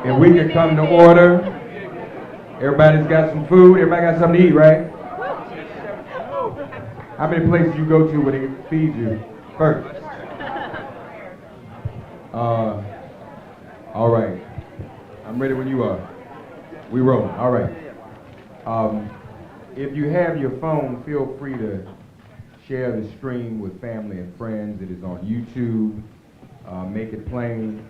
If we could come to order, everybody's got some food, everybody got something to eat, right? How many places you go to where they feed you first? All right. I'm ready when you are. We roll. All right. If you have your phone, feel free to share the stream with family and friends. It is on YouTube, Make It Plain,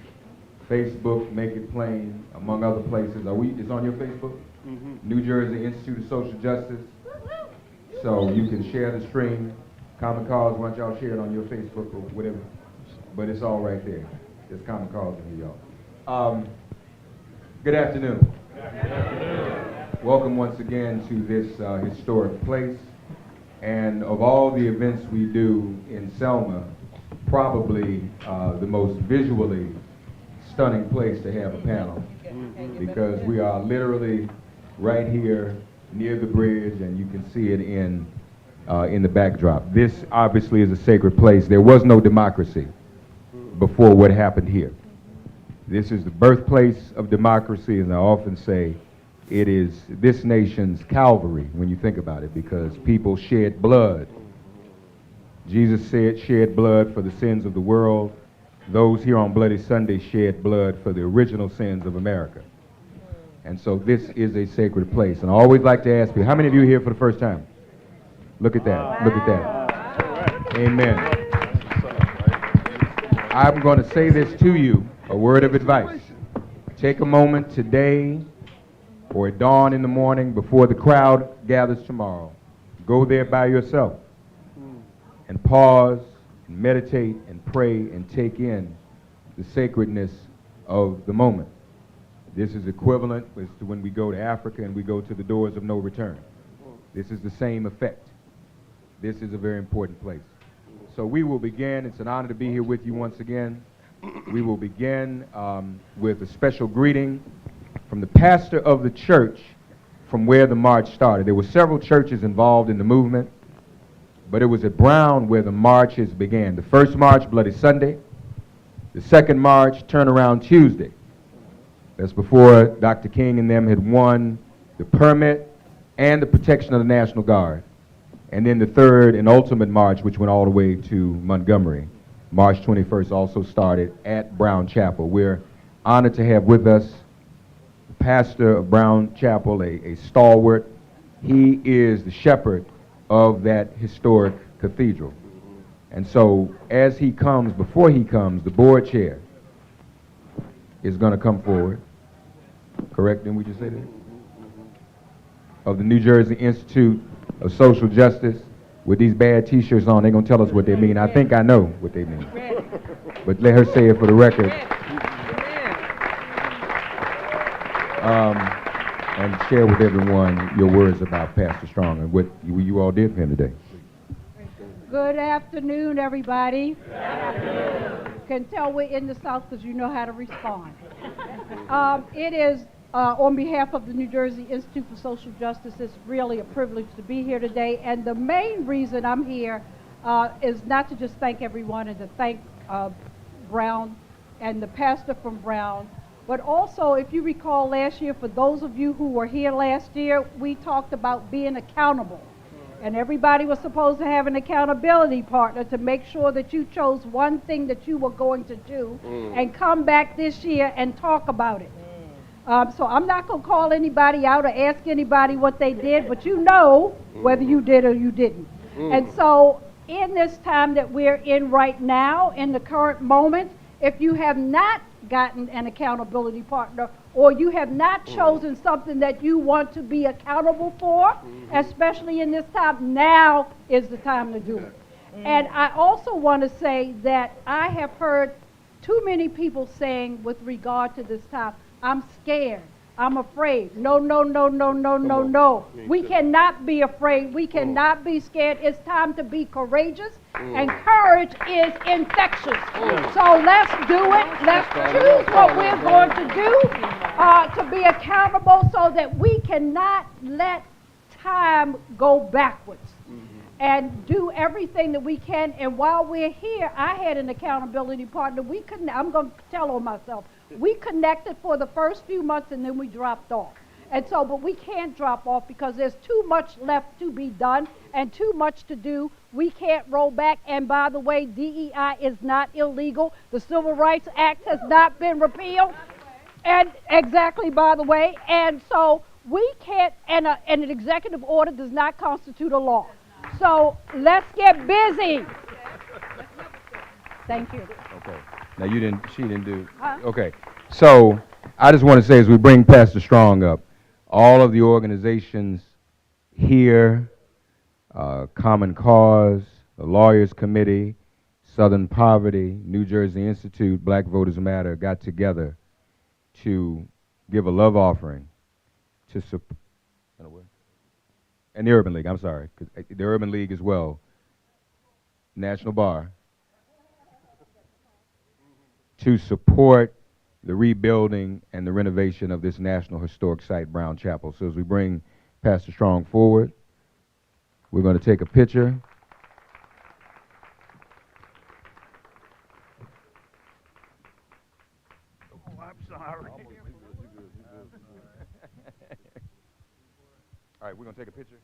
Facebook, Make It Plain, among other places. It's on your Facebook? Mm-hmm. New Jersey Institute of Social Justice. So you can share the stream. Common Cause, why don't y'all share it on your Facebook or whatever. But it's all right there. There's Common Cause in here, y'all. Good afternoon. Good afternoon. Welcome once again to this historic place. And of all the events we do in Selma, probably the most visually stunning place to have a panel, because we are literally right here near the bridge, and you can see it in the backdrop. This obviously is a sacred place. There was no democracy before what happened here. This is the birthplace of democracy, and I often say it is this nation's Calvary when you think about it, because people shed blood. Jesus said, shed blood for the sins of the world. Those here on Bloody Sunday shed blood for the original sins of America. And so this is a sacred place. And I always like to ask you, how many of you are here for the first time? Look at that. Wow. Look at that. Amen. I'm going to say this to you, a word of advice. Take a moment today or at dawn in the morning before the crowd gathers tomorrow. Go there by yourself and pause and meditate and pray and take in the sacredness of the moment. This is equivalent as to when we go to Africa and we go to the doors of no return. This is the same effect. This is a very important place. So we will begin. It's an honor to be here with you once again. We will begin with a special greeting from the pastor of the church from where the march started. There were several churches involved in the movement, but it was at Brown where the marches began. The first march, Bloody Sunday. The second march, Turnaround Tuesday. That's before Dr. King and them had won the permit and the protection of the National Guard. And then the third and ultimate march, which went all the way to Montgomery, March 21st, also started at Brown Chapel. We're honored to have with us the pastor of Brown Chapel, a stalwart. He is the shepherd of that historic cathedral. And so as he comes, before he comes, the board chair is going to come forward. Correct? Didn't we just say that? Of the New Jersey Institute of Social Justice, with these bad t-shirts on. They're going to tell us what they mean. I think I know what they mean. But let her say it for the record. And share with everyone your words about Pastor Strong and what you all did for him today. Good afternoon, everybody. Good afternoon. Can tell we're in the South because you know how to respond. It is, on behalf of the New Jersey Institute for Social Justice, it's really a privilege to be here today. And the main reason I'm here is not to just thank everyone and to thank Brown and the pastor from Brown, but also, if you recall last year, for those of you who were here last year, we talked about being accountable. And everybody was supposed to have an accountability partner to make sure that you chose one thing that you were going to do and come back this year and talk about it. So I'm not going to call anybody out or ask anybody what they did, but you know whether you did or you didn't. And so in this time that we're in right now, in the current moment, if you have not gotten an accountability partner, or you have not chosen something that you want to be accountable for, especially in this time, now is the time to do it. And I also want to say that I have heard too many people saying with regard to this time, I'm scared, I'm afraid. No, no, no, no, no, no, no. We cannot be afraid. We cannot be scared. It's time to be courageous, and courage is infectious. So let's do it. Let's choose what we're going to do to be accountable so that we cannot let time go backwards. and do everything that we can. And while we're here, I had an accountability partner. I'm going to tell on myself. We connected for the first few months and then we dropped off. And so, but we can't drop off because there's too much left to be done and too much to do. We can't roll back. And by the way, DEI is not illegal. The Civil Rights Act has not been repealed. And exactly, by the way. And so we can't, and an executive order does not constitute a law. So let's get busy. Thank you. Okay. Now she didn't do. Okay. So I just want to say as we bring Pastor Strong up, all of the organizations here, Common Cause, the Lawyers Committee, Southern Poverty, New Jersey Institute, Black Voters Matter got together to give a love offering to support, and the Urban League, I'm sorry, the Urban League as well, National Bar, to support the rebuilding and the renovation of this National Historic Site, Brown Chapel. So as we bring Pastor Strong forward, we're going to take a picture. Oh, I'm sorry. All right, we're going to take a picture.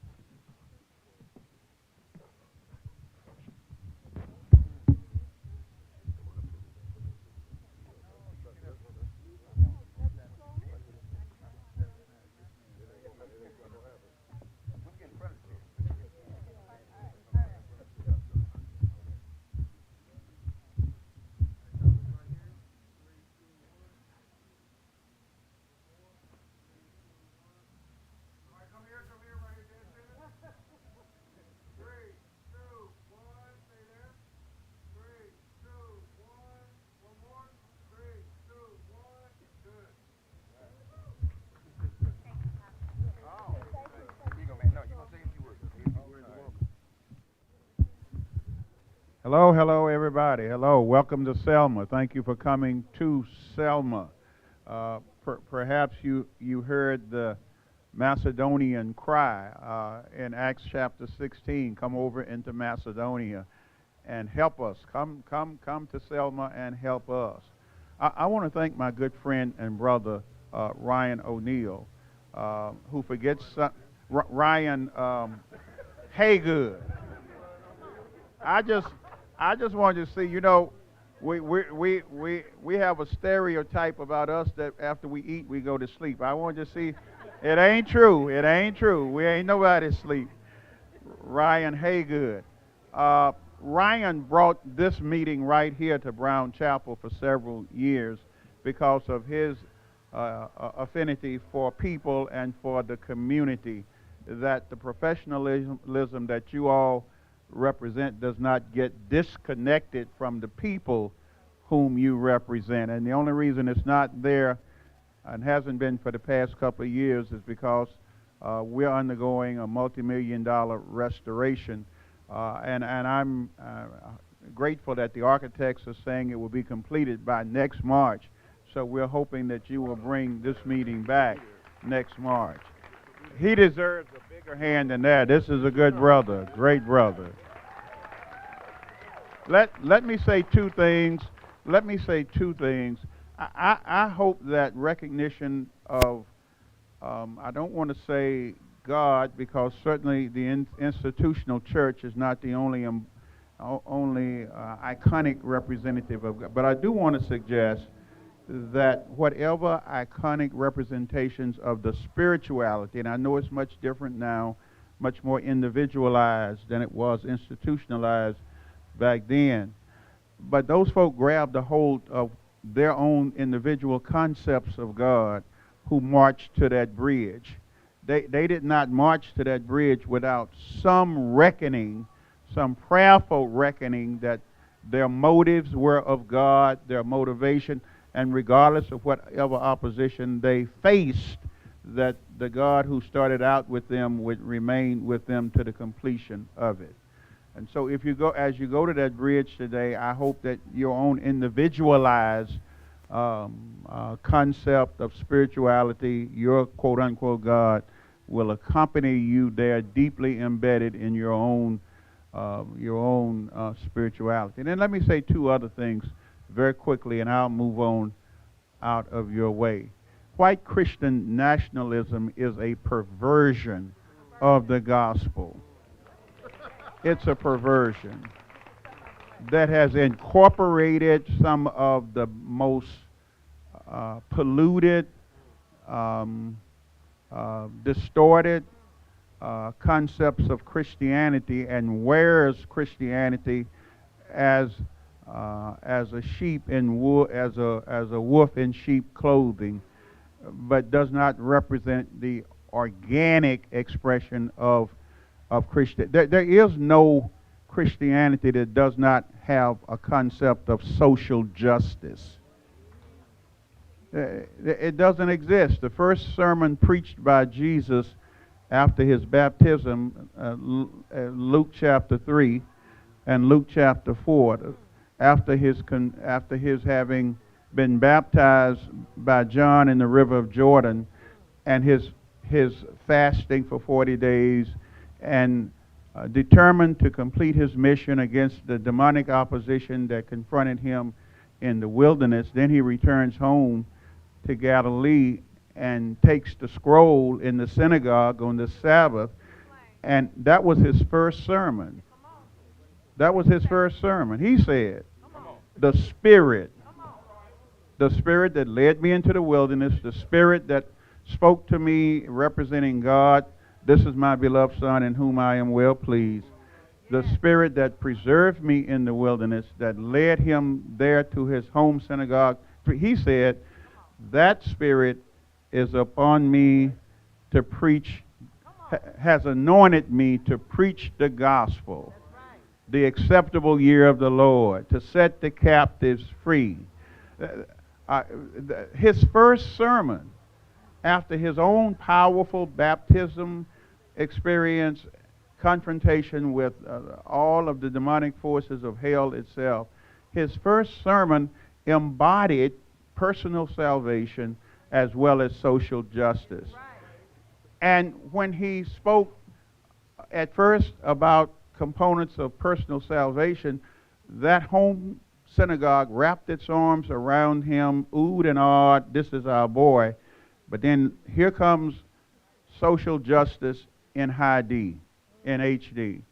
Hello, hello, everybody. Hello, welcome to Selma. Thank you for coming to Selma. Perhaps you heard the Macedonian cry in Acts chapter 16. Come over into Macedonia and help us. Come to Selma and help us. I want to thank my good friend and brother Ryan O'Neill, who forgets Ryan Haygood. I just wanted to see, you know, we have a stereotype about us that after we eat we go to sleep. I wanted to see, it ain't true. It ain't true. We ain't nobody asleep. Ryan Haygood. Ryan brought this meeting right here to Brown Chapel for several years because of his affinity for people and for the community, that the professionalism that you all represent does not get disconnected from the people whom you represent. And the only reason it's not there and hasn't been for the past couple of years is because we're undergoing a multi-million-dollar restoration. And I'm grateful that the architects are saying it will be completed by next March. So we're hoping that you will bring this meeting back next March. He deserves a bigger hand than that. This is a good brother, great brother. Let me say two things. I hope that recognition of, I don't want to say God, because certainly the institutional church is not the only iconic representative of God. But I do want to suggest that whatever iconic representations of the spirituality, and I know it's much different now, much more individualized than it was institutionalized back then, but those folk grabbed a hold of their own individual concepts of God who marched to that bridge. They did not march to that bridge without some reckoning, some prayerful reckoning that their motives were of God, their motivation, and regardless of whatever opposition they faced, that the God who started out with them would remain with them to the completion of it. And so if you go, as you go to that bridge today, I hope that your own individualized concept of spirituality, your quote-unquote God, will accompany you there, deeply embedded in your own your own spirituality. And then let me say two other things very quickly, and I'll move on out of your way. White Christian nationalism is a perversion of the gospel. It's a perversion that has incorporated some of the most polluted, distorted concepts of Christianity and wears Christianity as a sheep in as a wolf in sheep clothing, but does not represent the organic expression of Christian. There is no Christianity that does not have a concept of social justice. It doesn't exist. The first sermon preached by Jesus after his baptism, Luke chapter 3 and Luke chapter 4, after his having been baptized by John in the river of Jordan, and his fasting for 40 days, and determined to complete his mission against the demonic opposition that confronted him in the wilderness. Then he returns home to Galilee and takes the scroll in the synagogue on the Sabbath, and that was his first sermon. That was his first sermon. He said, the Spirit that led me into the wilderness, the Spirit that spoke to me representing God, this is my beloved Son in whom I am well pleased. The Spirit that preserved me in the wilderness, that led him there to his home synagogue. He said, that Spirit is upon me to preach, has anointed me to preach the gospel, the acceptable year of the Lord, to set the captives free. His first sermon after his own powerful baptism experience, confrontation with all of the demonic forces of hell itself, his first sermon embodied personal salvation as well as social justice. And when he spoke at first about components of personal salvation, that home synagogue wrapped its arms around him, oohed and awed, this is our boy. But then here comes social justice in high D, in HD.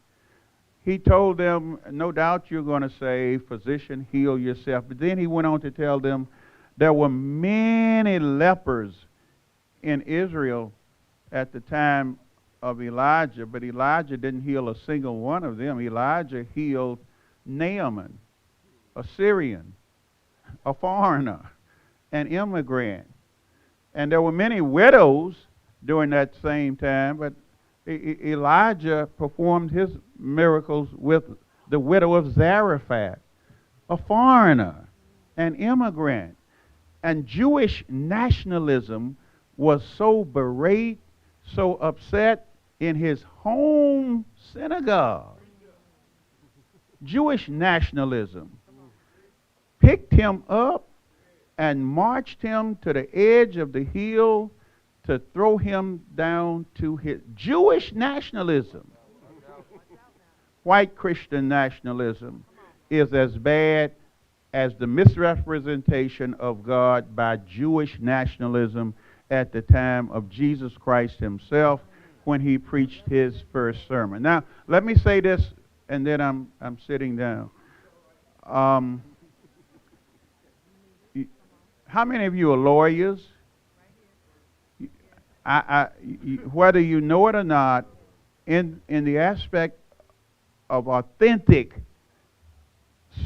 He told them, no doubt you're going to say, physician, heal yourself. But then he went on to tell them there were many lepers in Israel at the time of Elijah, but Elijah didn't heal a single one of them. Elijah healed Naaman, a Syrian, a foreigner, an immigrant. And there were many widows during that same time, but Elijah performed his miracles with the widow of Zarephath, a foreigner, an immigrant. And Jewish nationalism was so berate, so upset in his home synagogue. Jewish nationalism picked him up and marched him to the edge of the hill to throw him down to his Jewish nationalism. White Christian nationalism is as bad as the misrepresentation of God by Jewish nationalism at the time of Jesus Christ himself when he preached his first sermon. Now, let me say this, and then I'm sitting down. How many of you are lawyers? Whether you know it or not, in the aspect of authentic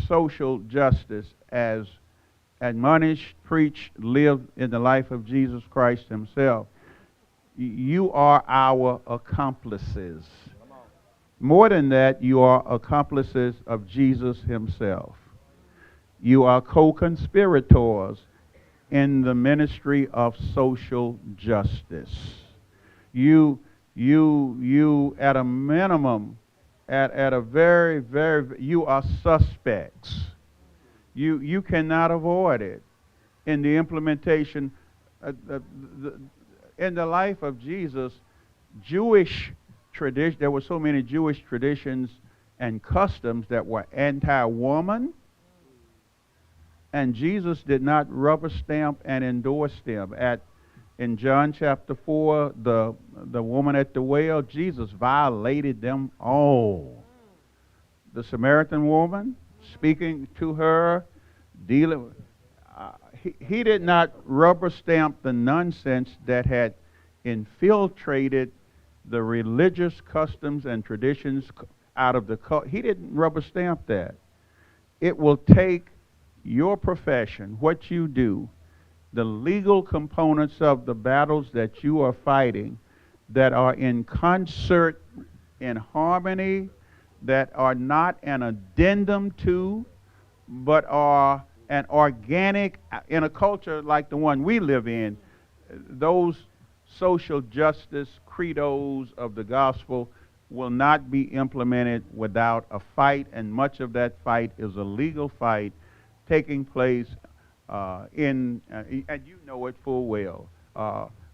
social justice as admonished, preached, lived in the life of Jesus Christ himself, you are our accomplices. More than that, you are accomplices of Jesus himself. You are co-conspirators in the ministry of social justice. You at a minimum, at a very, you are suspects. You cannot avoid it in the implementation. In the life of Jesus, Jewish tradition, there were so many Jewish traditions and customs that were anti-woman, and Jesus did not rubber stamp and endorse them. In John chapter 4, the woman at the well, Jesus violated them all. The Samaritan woman, speaking to her, dealing, he did not rubber stamp the nonsense that had infiltrated the religious customs and traditions out of the culture. He didn't rubber stamp that. It will take your profession, what you do, the legal components of the battles that you are fighting that are in concert, in harmony, that are not an addendum to, but are an organic, in a culture like the one we live in, those social justice credos of the gospel will not be implemented without a fight, and much of that fight is a legal fight taking place and you know it full well.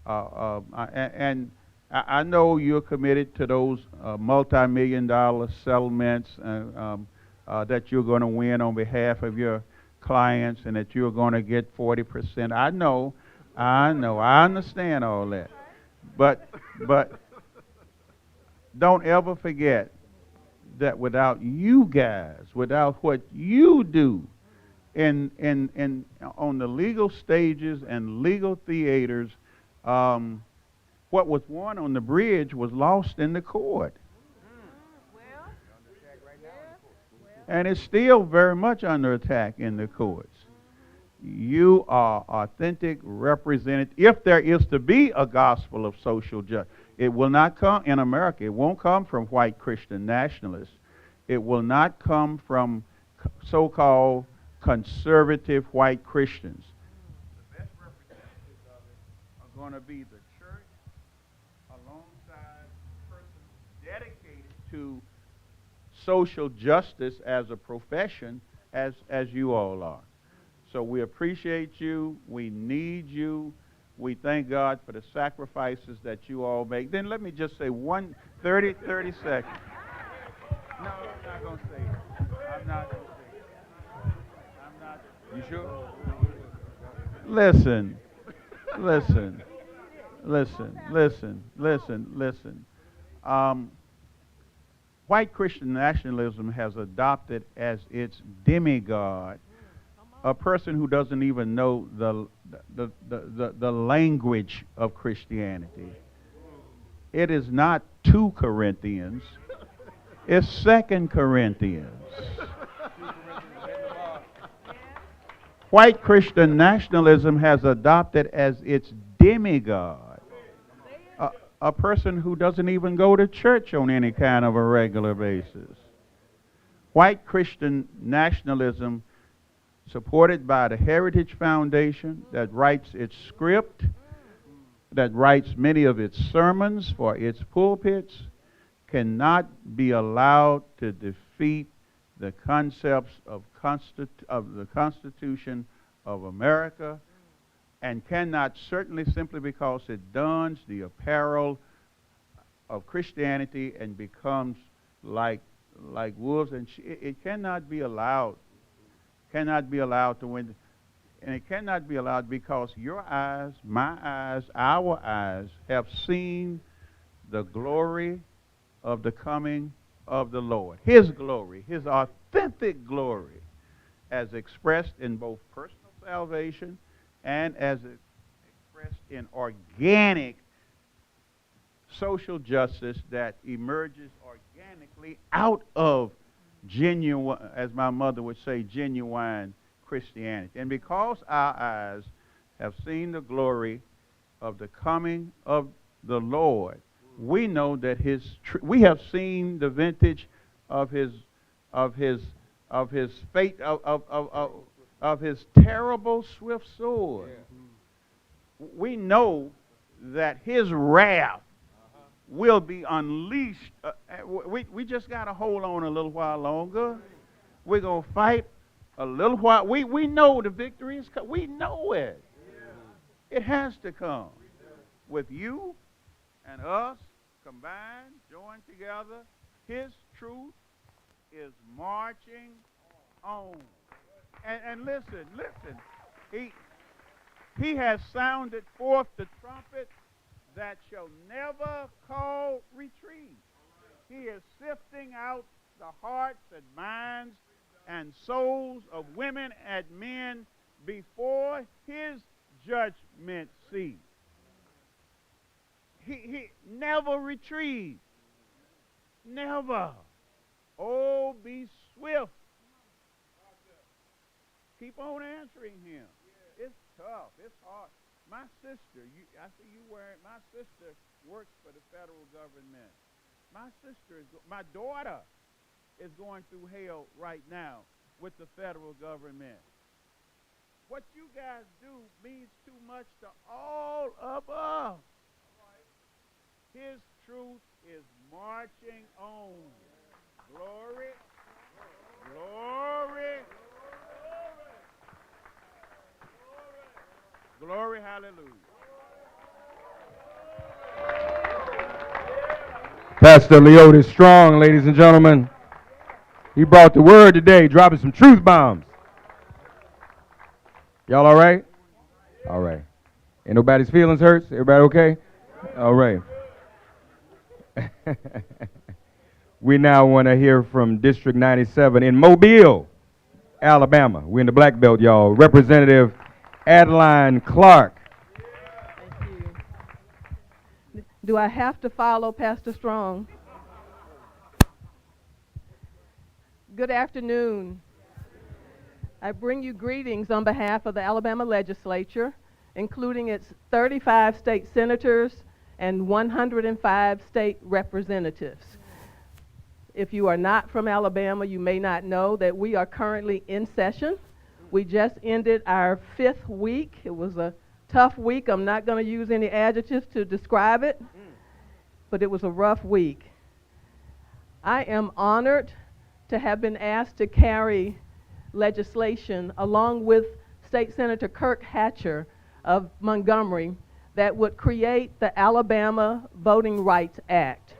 And I know you're committed to those multi-million-dollar settlements that you're going to win on behalf of your clients, and that you're going to get 40%. I understand all that. But don't ever forget that without you guys, without what you do in on the legal stages and legal theaters, what was won on the bridge was lost in the court. And it's still very much under attack in the courts. You are authentic representative. If there is to be a gospel of social justice, it will not come in America. It won't come from white Christian nationalists. It will not come from so-called conservative white Christians. The best representatives of it are going to be the church alongside persons dedicated to social justice as a profession, as you all are. So we appreciate you. We need you. We thank God for the sacrifices that you all make. Then let me just say 30 seconds. No, I'm not going to say it. I'm not going to say it. I'm not. You sure? Listen. White Christian nationalism has adopted as its demigod a person who doesn't even know the language of Christianity. It is not 2 Corinthians. It's 2 Corinthians. White Christian nationalism has adopted as its demigod a person who doesn't even go to church on any kind of a regular basis. White Christian nationalism, supported by the Heritage Foundation, that writes its script, that writes many of its sermons for its pulpits, cannot be allowed to defeat the concepts of the Constitution of America, and cannot, certainly simply because it dons the apparel of Christianity and becomes like wolves, and it cannot be allowed to win. And it cannot be allowed because your eyes, my eyes, our eyes have seen the glory of the coming of the Lord. His glory, His authentic glory, as expressed in both personal salvation and as expressed in organic social justice that emerges organically out of genuine, as my mother would say, genuine Christianity. And because our eyes have seen the glory of the coming of the Lord, we know that we have seen the vintage of his fate, of his terrible swift sword. We know that his wrath will be unleashed. We just got to hold on a little while longer. We're going to fight a little while. We know the victory is coming. We know it. It has to come. With you and us combined, joined together, His truth is marching on. And listen, he has sounded forth the trumpet that shall never call retreat. He is sifting out the hearts and minds and souls of women and men before his judgment seat. He never retreats. Never. Oh, be swift. Keep on answering him. It's tough. It's hard. My sister, I see you wearing, my sister works for the federal government. My daughter is going through hell right now with the federal government. What you guys do means too much to all of us. His truth is marching on. Glory, glory, glory, hallelujah. Pastor Leotis Strong, ladies and gentlemen. He brought the word today, dropping some truth bombs. Y'all all right? All right. Ain't nobody's feelings hurt? Everybody okay? All right. We now want to hear from District 97 in Mobile, Alabama. We're in the Black Belt, y'all. Representative Adeline Clark. Thank you. Do I have to follow Pastor Strong? Good afternoon. I bring you greetings on behalf of the Alabama legislature, including its 35 state senators and 105 state representatives. If you are not from Alabama, you may not know that we are currently in session. We just ended our 5th week. It was a tough week. I'm not going to use any adjectives to describe it, but it was a rough week. I am honored to have been asked to carry legislation along with State Senator Kirk Hatcher of Montgomery that would create the Alabama Voting Rights Act.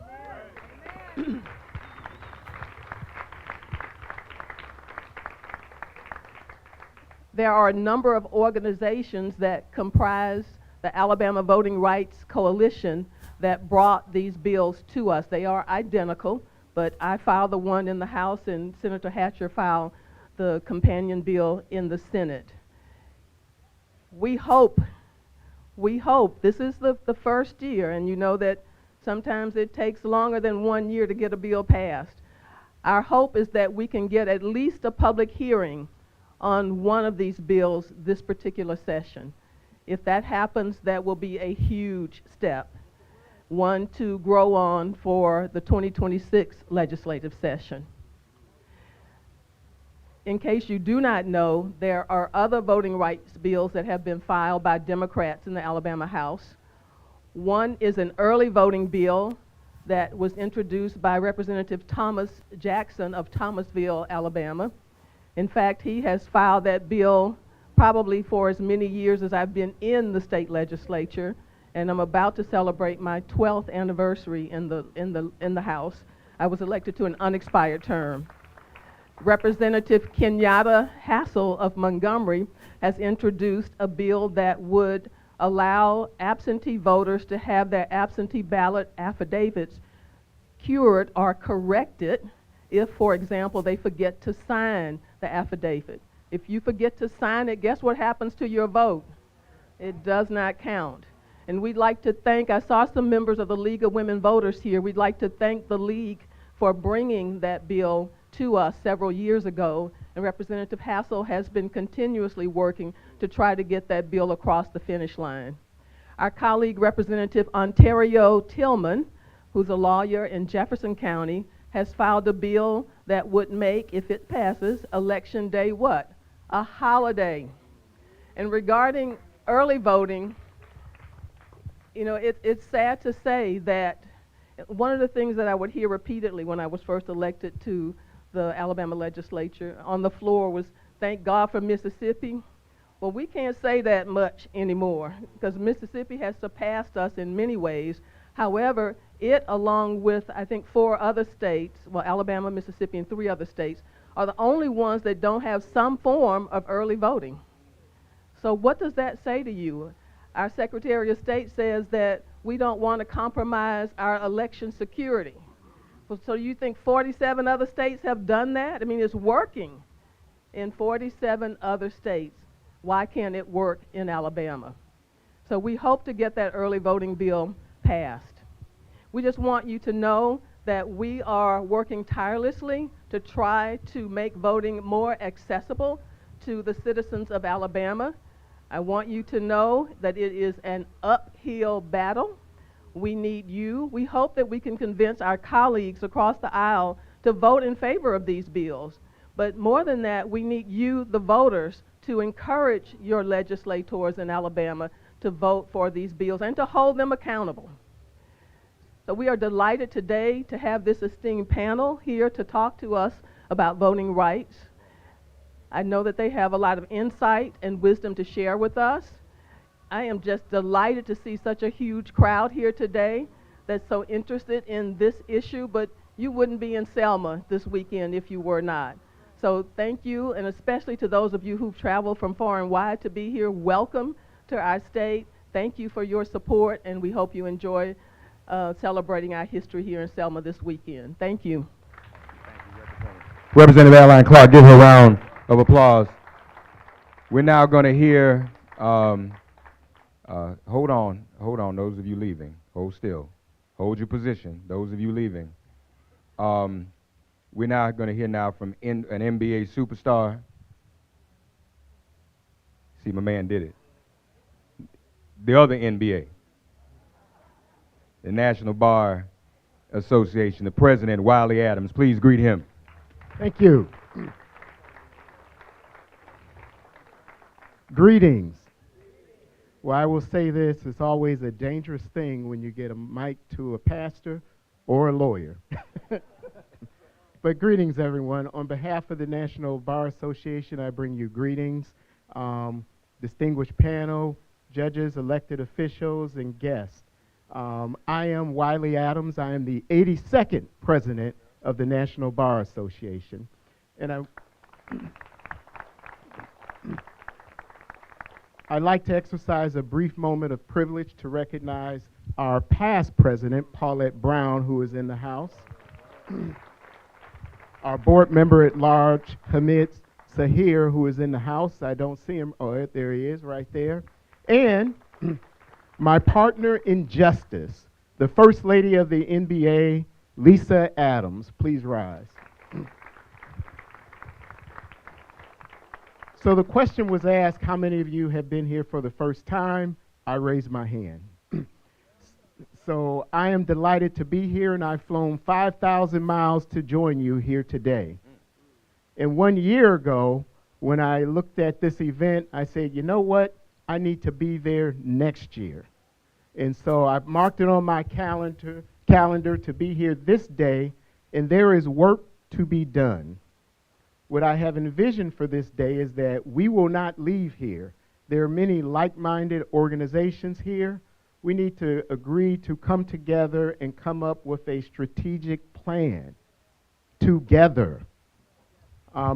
There are a number of organizations that comprise the Alabama Voting Rights Coalition that brought these bills to us. They are identical, but I filed the one in the House and Senator Hatcher filed the companion bill in the Senate. We hope, this is the first year, and you know that sometimes it takes longer than 1 year to get a bill passed. Our hope is that we can get at least a public hearing on one of these bills this particular session. If that happens, that will be a huge step, one to grow on for the 2026 legislative session. In case you do not know, there are other voting rights bills that have been filed by Democrats in the Alabama House. One is an early voting bill that was introduced by Representative Thomas Jackson of Thomasville, Alabama. In fact, he has filed that bill probably for as many years as I've been in the state legislature, and I'm about to celebrate my 12th anniversary in the House. I was elected to an unexpired term. Representative Kenyatta Hassel of Montgomery has introduced a bill that would allow absentee voters to have their absentee ballot affidavits cured or corrected if, for example, they forget to sign the affidavit. If you forget to sign it, guess what happens to your vote? It does not count. And we'd like to thank, I saw some members of the League of Women Voters here. We'd like to thank the League for bringing that bill to us several years ago. And Representative Hassel has been continuously working to try to get that bill across the finish line. Our colleague, Representative Ontario Tillman, who's a lawyer in Jefferson County, has filed a bill that would make, if it passes, Election Day what? A holiday. And regarding early voting, you know, it's sad to say that one of the things that I would hear repeatedly when I was first elected to the Alabama legislature on the floor was, thank God for Mississippi. Well, we can't say that much anymore because Mississippi has surpassed us in many ways. However, it, along with, I think, 4 other states, well, Alabama, Mississippi, and 3 other states, are the only ones that don't have some form of early voting. So what does that say to you? Our Secretary of State says that we don't want to compromise our election security. So you think 47 other states have done that? I mean, it's working in 47 other states. Why can't it work in Alabama? So we hope to get that early voting bill passed. We just want you to know that we are working tirelessly to try to make voting more accessible to the citizens of Alabama. I want you to know that it is an uphill battle. We need you. We hope that we can convince our colleagues across the aisle to vote in favor of these bills. But more than that, we need you, the voters, to encourage your legislators in Alabama to vote for these bills and to hold them accountable. So we are delighted today to have this esteemed panel here to talk to us about voting rights. I know that they have a lot of insight and wisdom to share with us. I am just delighted to see such a huge crowd here today that's so interested in this issue, but you wouldn't be in Selma this weekend if you were not. So thank you, and especially to those of you who've traveled from far and wide to be here, welcome to our state. Thank you for your support, and we hope you enjoy celebrating our history here in Selma this weekend. Thank you. Representative Adeline Clark, give her a round of applause. We're now going to hear, hold on, those of you leaving, hold still. Hold your position, those of you leaving. We're now going to hear now from an NBA superstar. See, my man did it. The other NBA, the National Bar Association, the president, Wiley Adams. Please greet him. Thank you. Greetings. Well, I will say this, it's always a dangerous thing when you get a mic to a pastor or a lawyer. But greetings, everyone. On behalf of the National Bar Association, I bring you greetings. Distinguished panel, judges, elected officials, and guests. I am Wiley Adams. I am the 82nd president of the National Bar Association. And I'd like to exercise a brief moment of privilege to recognize our past president, Paulette Brown, who is in the house. Our board member at large, Hamid Sahir, who is in the house. I don't see him. Oh, there he is right there. And my partner in justice, the First Lady of the NBA, Lisa Adams. Please rise. So the question was asked, how many of you have been here for the first time? I raised my hand. So I am delighted to be here, and I've flown 5,000 miles to join you here today. And 1 year ago, when I looked at this event, I said, you know what? I need to be there next year. And so I marked it on my calendar to be here this day, and there is work to be done. What I have envisioned for this day is that we will not leave here. There are many like-minded organizations here. We need to agree to come together and come up with a strategic plan together.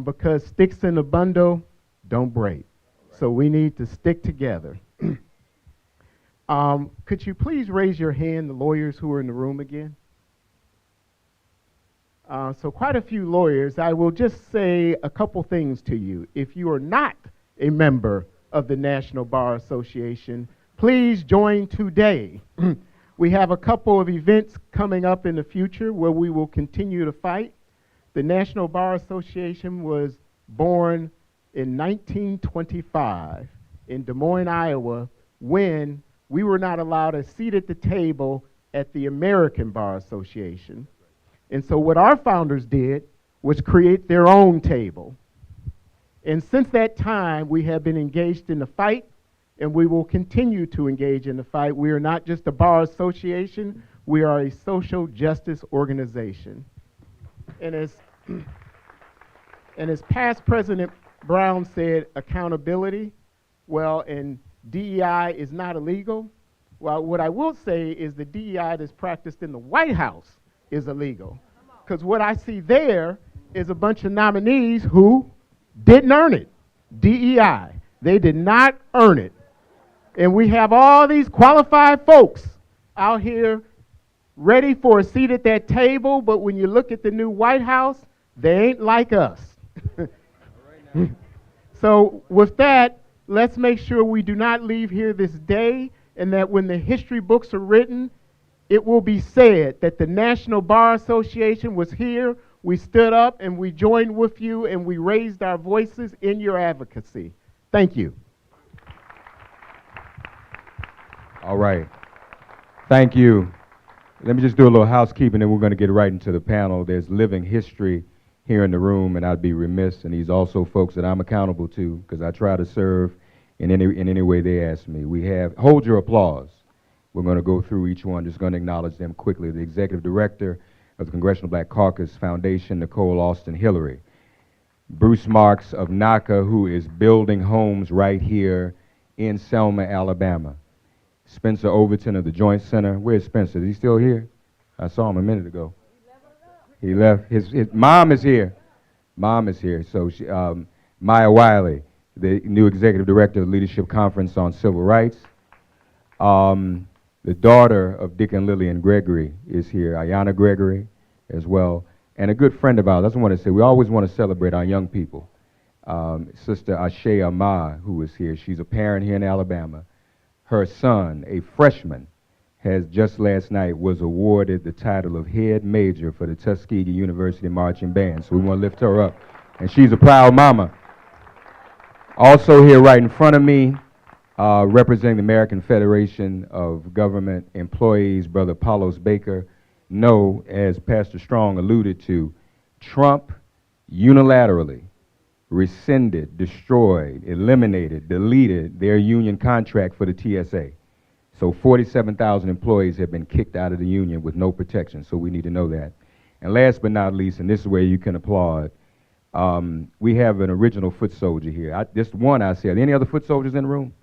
Because sticks in a bundle don't break. So we need to stick together. Could you please raise your hand, the lawyers who are in the room again? So quite a few lawyers. I will just say a couple things to you. If you are not a member of the National Bar Association, please join today. We have a couple of events coming up in the future where we will continue to fight. The National Bar Association was born in 1925 in Des Moines, Iowa, when we were not allowed a seat at the table at the American Bar Association. And so what our founders did was create their own table. And since that time, we have been engaged in the fight, and we will continue to engage in the fight. We are not just a bar association, we are a social justice organization. And as past President Brown said, accountability, well, and DEI is not illegal, Well, what I will say is the DEI that's practiced in the White House is illegal. Because what I see there is a bunch of nominees who didn't earn it. DEI. They did not earn it. And we have all these qualified folks out here ready for a seat at that table, but when you look at the new White House, they ain't like us. So with that, let's make sure we do not leave here this day, and that when the history books are written, it will be said that the National Bar Association was here, we stood up and we joined with you and we raised our voices in your advocacy. Thank you. All right. Thank you. Let me just do a little housekeeping, and we're going to get right into the panel. There's living history here in the room, and I'd be remiss, and these also folks that I'm accountable to, because I try to serve in any way they ask me. We have, hold your applause. We're going to go through each one, just going to acknowledge them quickly. The Executive Director of the Congressional Black Caucus Foundation, Nicole Austin Hillary. Bruce Marks of NACA, who is building homes right here in Selma, Alabama. Spencer Overton of the Joint Center. Where's Spencer? Is he still here? I saw him a minute ago. He left. His mom is here. Mom is here. So she, Maya Wiley, the new Executive Director of the Leadership Conference on Civil Rights. The daughter of Dick and Lillian Gregory is here, Ayanna Gregory as well. And a good friend of ours. I just want to say, we always want to celebrate our young people. Sister Ashe Amah, who is here. She's a parent here in Alabama. Her son, a freshman, has just last night was awarded the title of head major for the Tuskegee University Marching Band. So we want to lift her up. And she's a proud mama. Also here right in front of me, representing the American Federation of Government Employees, Brother Paulos Baker. No, as Pastor Strong alluded to, Trump unilaterally rescinded, destroyed, eliminated, deleted their union contract for the TSA. So 47,000 employees have been kicked out of the union with no protection, so we need to know that. And last but not least, and this is where you can applaud, we have an original foot soldier here. This one I said, any other foot soldiers in the room?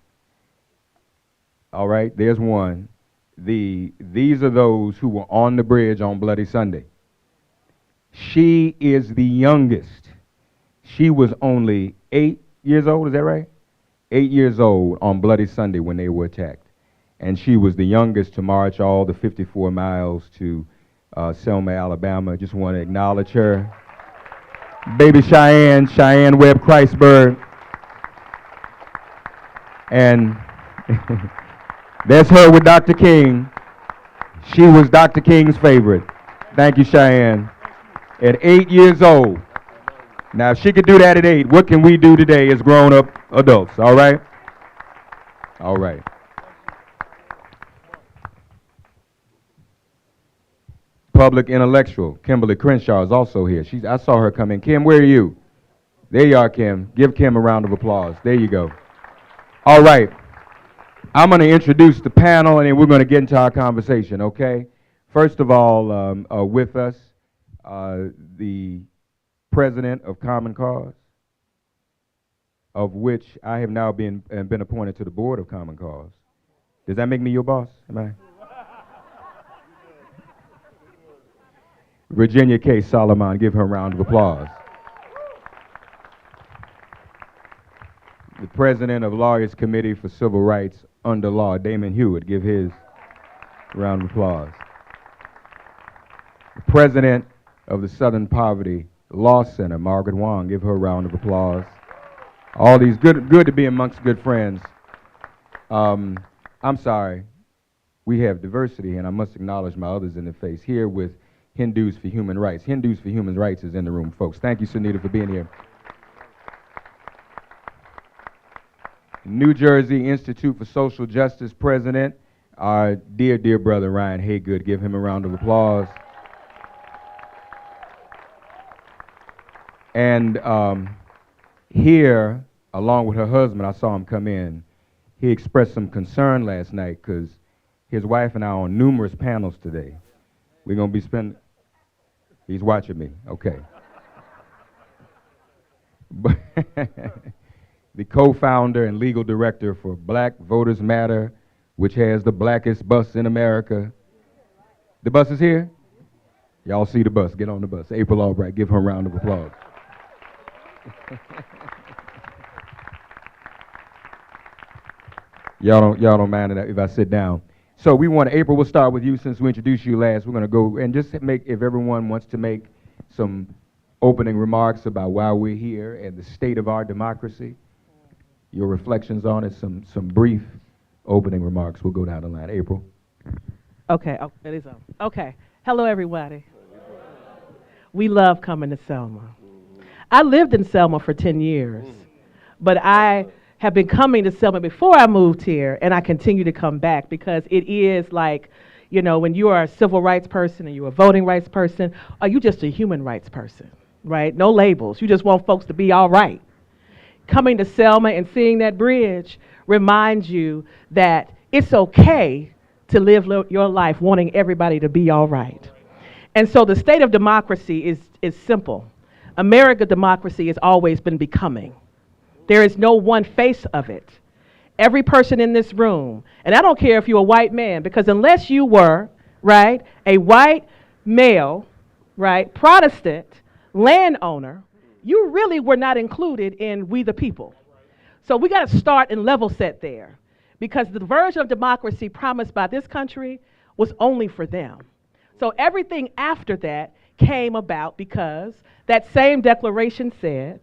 All right, there's one. These are those who were on the bridge on Bloody Sunday. She is the youngest. She was only 8 years old, is that right? 8 years old on Bloody Sunday when they were attacked. And she was the youngest to march all the 54 miles to Selma, Alabama. Just want to acknowledge her. Baby Cheyenne Webb Christberg. And that's her with Dr. King. She was Dr. King's favorite. Thank you, Cheyenne. At 8 years old. Now, if she could do that at 8, what can we do today as grown-up adults, all right? All right. Public intellectual, Kimberly Crenshaw is also here. I saw her come in. Kim, where are you? There you are, Kim. Give Kim a round of applause. There you go. All right. I'm going to introduce the panel, and then we're going to get into our conversation, okay? First of all, with us, the president of Common Cause, of which I have now been appointed to the board of Common Cause. Does that make me your boss? Am I? Virginia K. Solomon, give her a round of applause. The president of Lawyers Committee for Civil Rights under Law, Damon Hewitt, give his round of applause. The president of the Southern Poverty Law Center, Margaret Wong, give her a round of applause. All these good to be amongst good friends. I'm sorry, we have diversity, and I must acknowledge my others in the face here with Hindus for Human Rights. Hindus for Human Rights is in the room, folks. Thank you, Sunita, for being here. New Jersey Institute for Social Justice president, our dear brother Ryan Haygood. Give him a round of applause. And here, along with her husband, I saw him come in. He expressed some concern last night because his wife and I are on numerous panels today. We're going to be spending, he's watching me, okay. But the co-founder and legal director for Black Voters Matter, which has the blackest bus in America. The bus is here? Y'all see the bus. Get on the bus. April Albright, give her a round of applause. Y'all don't mind if I sit down. So April, we'll start with you since we introduced you last. We're going to go and just if everyone wants to make some opening remarks about why we're here and the state of our democracy, your reflections on it, some brief opening remarks. We'll go down the line. April. Okay, it is on. Okay, hello everybody. We love coming to Selma. I lived in Selma for 10 years, but I have been coming to Selma before I moved here, and I continue to come back because it is like, you know, when you are a civil rights person and you're a voting rights person, or you just a human rights person, right? No labels. You just want folks to be all right. Coming to Selma and seeing that bridge reminds you that it's okay to live your life wanting everybody to be all right. And so the state of democracy is simple. American democracy has always been becoming. There is no one face of it. Every person in this room, and I don't care if you're a white man, because unless you were, right, a white male, right, Protestant landowner, you really were not included in We the People. So we got to start and level set there, because the version of democracy promised by this country was only for them. So everything after that came about because that same declaration said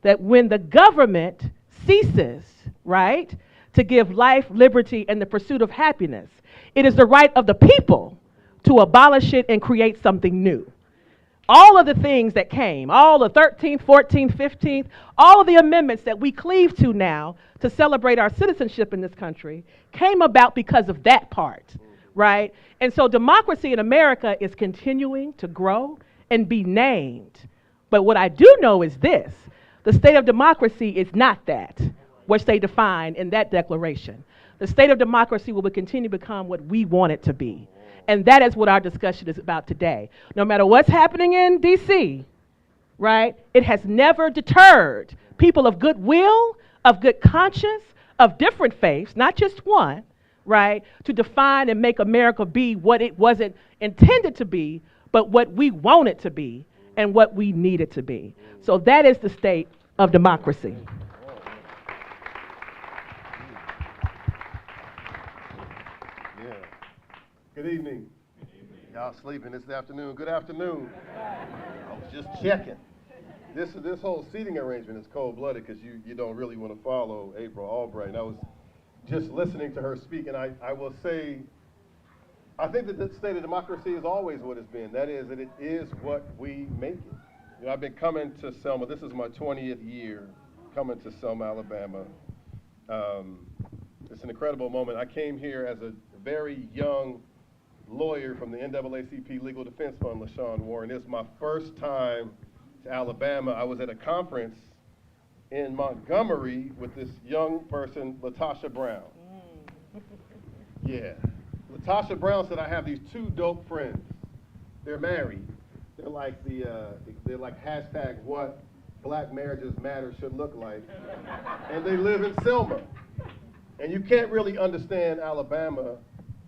that when the government ceases, right, to give life, liberty, and the pursuit of happiness, it is the right of the people to abolish it and create something new. All of the things that came, all the 13th, 14th, 15th, all of the amendments that we cleave to now to celebrate our citizenship in this country came about because of that part, right? And so democracy in America is continuing to grow and be named. But what I do know is this: the state of democracy is not that, which they define in that declaration. The state of democracy will continue to become what we want it to be. And that is what our discussion is about today. No matter what's happening in D.C., right, it has never deterred people of goodwill, of good conscience, of different faiths, not just one, right, to define and make America be what it wasn't intended to be, but what we want it to be and what we need it to be. So that is the state of democracy. Yeah. Good evening. Y'all sleeping this afternoon? Good afternoon. I was just checking. This whole seating arrangement is cold-blooded because you don't really want to follow April Albright. And I was just listening to her speak, and I will say, I think that the state of democracy is always what it's been. That is, that it is what we make it. You know, I've been coming to Selma. This is my 20th year coming to Selma, Alabama. It's an incredible moment. I came here as a very young lawyer from the NAACP Legal Defense Fund, LaShawn Warren. It's my first time to Alabama. I was at a conference in Montgomery with this young person, Latasha Brown. Yeah. Latasha Brown said, I have these two dope friends. They're married. They're like hashtag what black marriages matter should look like. And they live in Selma. And you can't really understand Alabama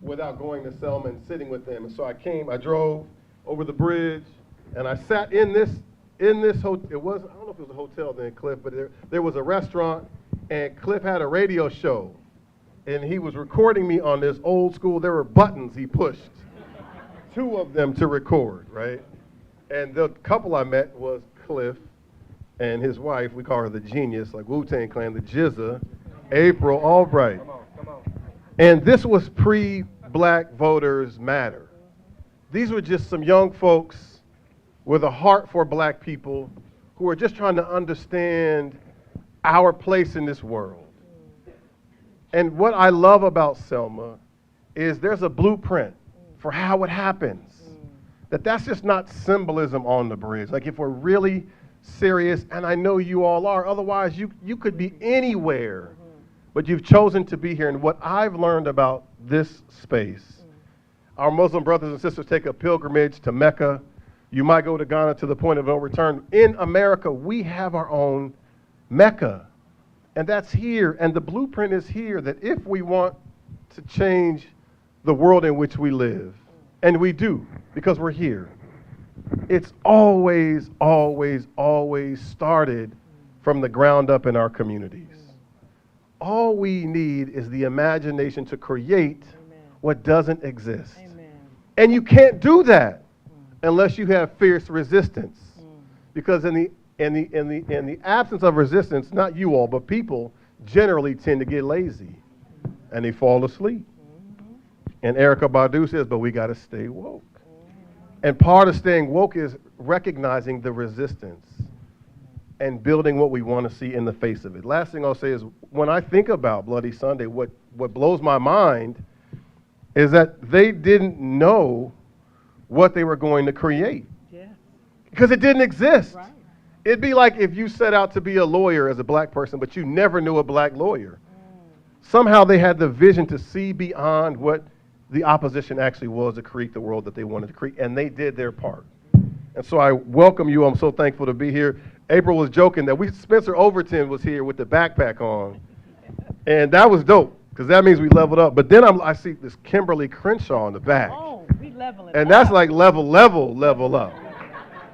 without going to Selma and sitting with them. And so I drove over the bridge, and I sat in this hotel. I don't know if it was a hotel then, Cliff, but there was a restaurant, and Cliff had a radio show, and he was recording me on this old school. There were buttons he pushed, two of them to record, right? And the couple I met was Cliff and his wife. We call her the genius, like Wu-Tang Clan, the Jizza, April Albright. Come on. And this was pre-Black Voters Matter. These were just some young folks with a heart for black people who are just trying to understand our place in this world. And what I love about Selma is there's a blueprint for how it happens. That's just not symbolism on the bridge. Like, if we're really serious, and I know you all are, otherwise you could be anywhere, but you've chosen to be here. And what I've learned about this space, our Muslim brothers and sisters take a pilgrimage to Mecca. You might go to Ghana to the point of no return. In America, we have our own Mecca, and that's here. And the blueprint is here, that if we want to change the world in which we live, and we do, because we're here, it's always, always, always started from the ground up in our communities. All we need is the imagination to create what doesn't exist. And you can't do that unless you have fierce resistance. Because in the absence of resistance, not you all, but people generally tend to get lazy and they fall asleep. And Erykah Badu says, but we got to stay woke. And part of staying woke is recognizing the resistance and building what we want to see in the face of it. Last thing I'll say is, when I think about Bloody Sunday, what blows my mind is that they didn't know what they were going to create. Yeah. Because it didn't exist. Right. It'd be like if you set out to be a lawyer as a black person, but you never knew a black lawyer. Somehow they had the vision to see beyond what the opposition actually was to create the world that they wanted to create, and they did their part. And so I welcome you. I'm so thankful to be here. April was joking that Spencer Overton was here with the backpack on, and that was dope, because that means we leveled up. But then I see this Kimberly Crenshaw in the back. Oh, we leveling and up. That's like level up.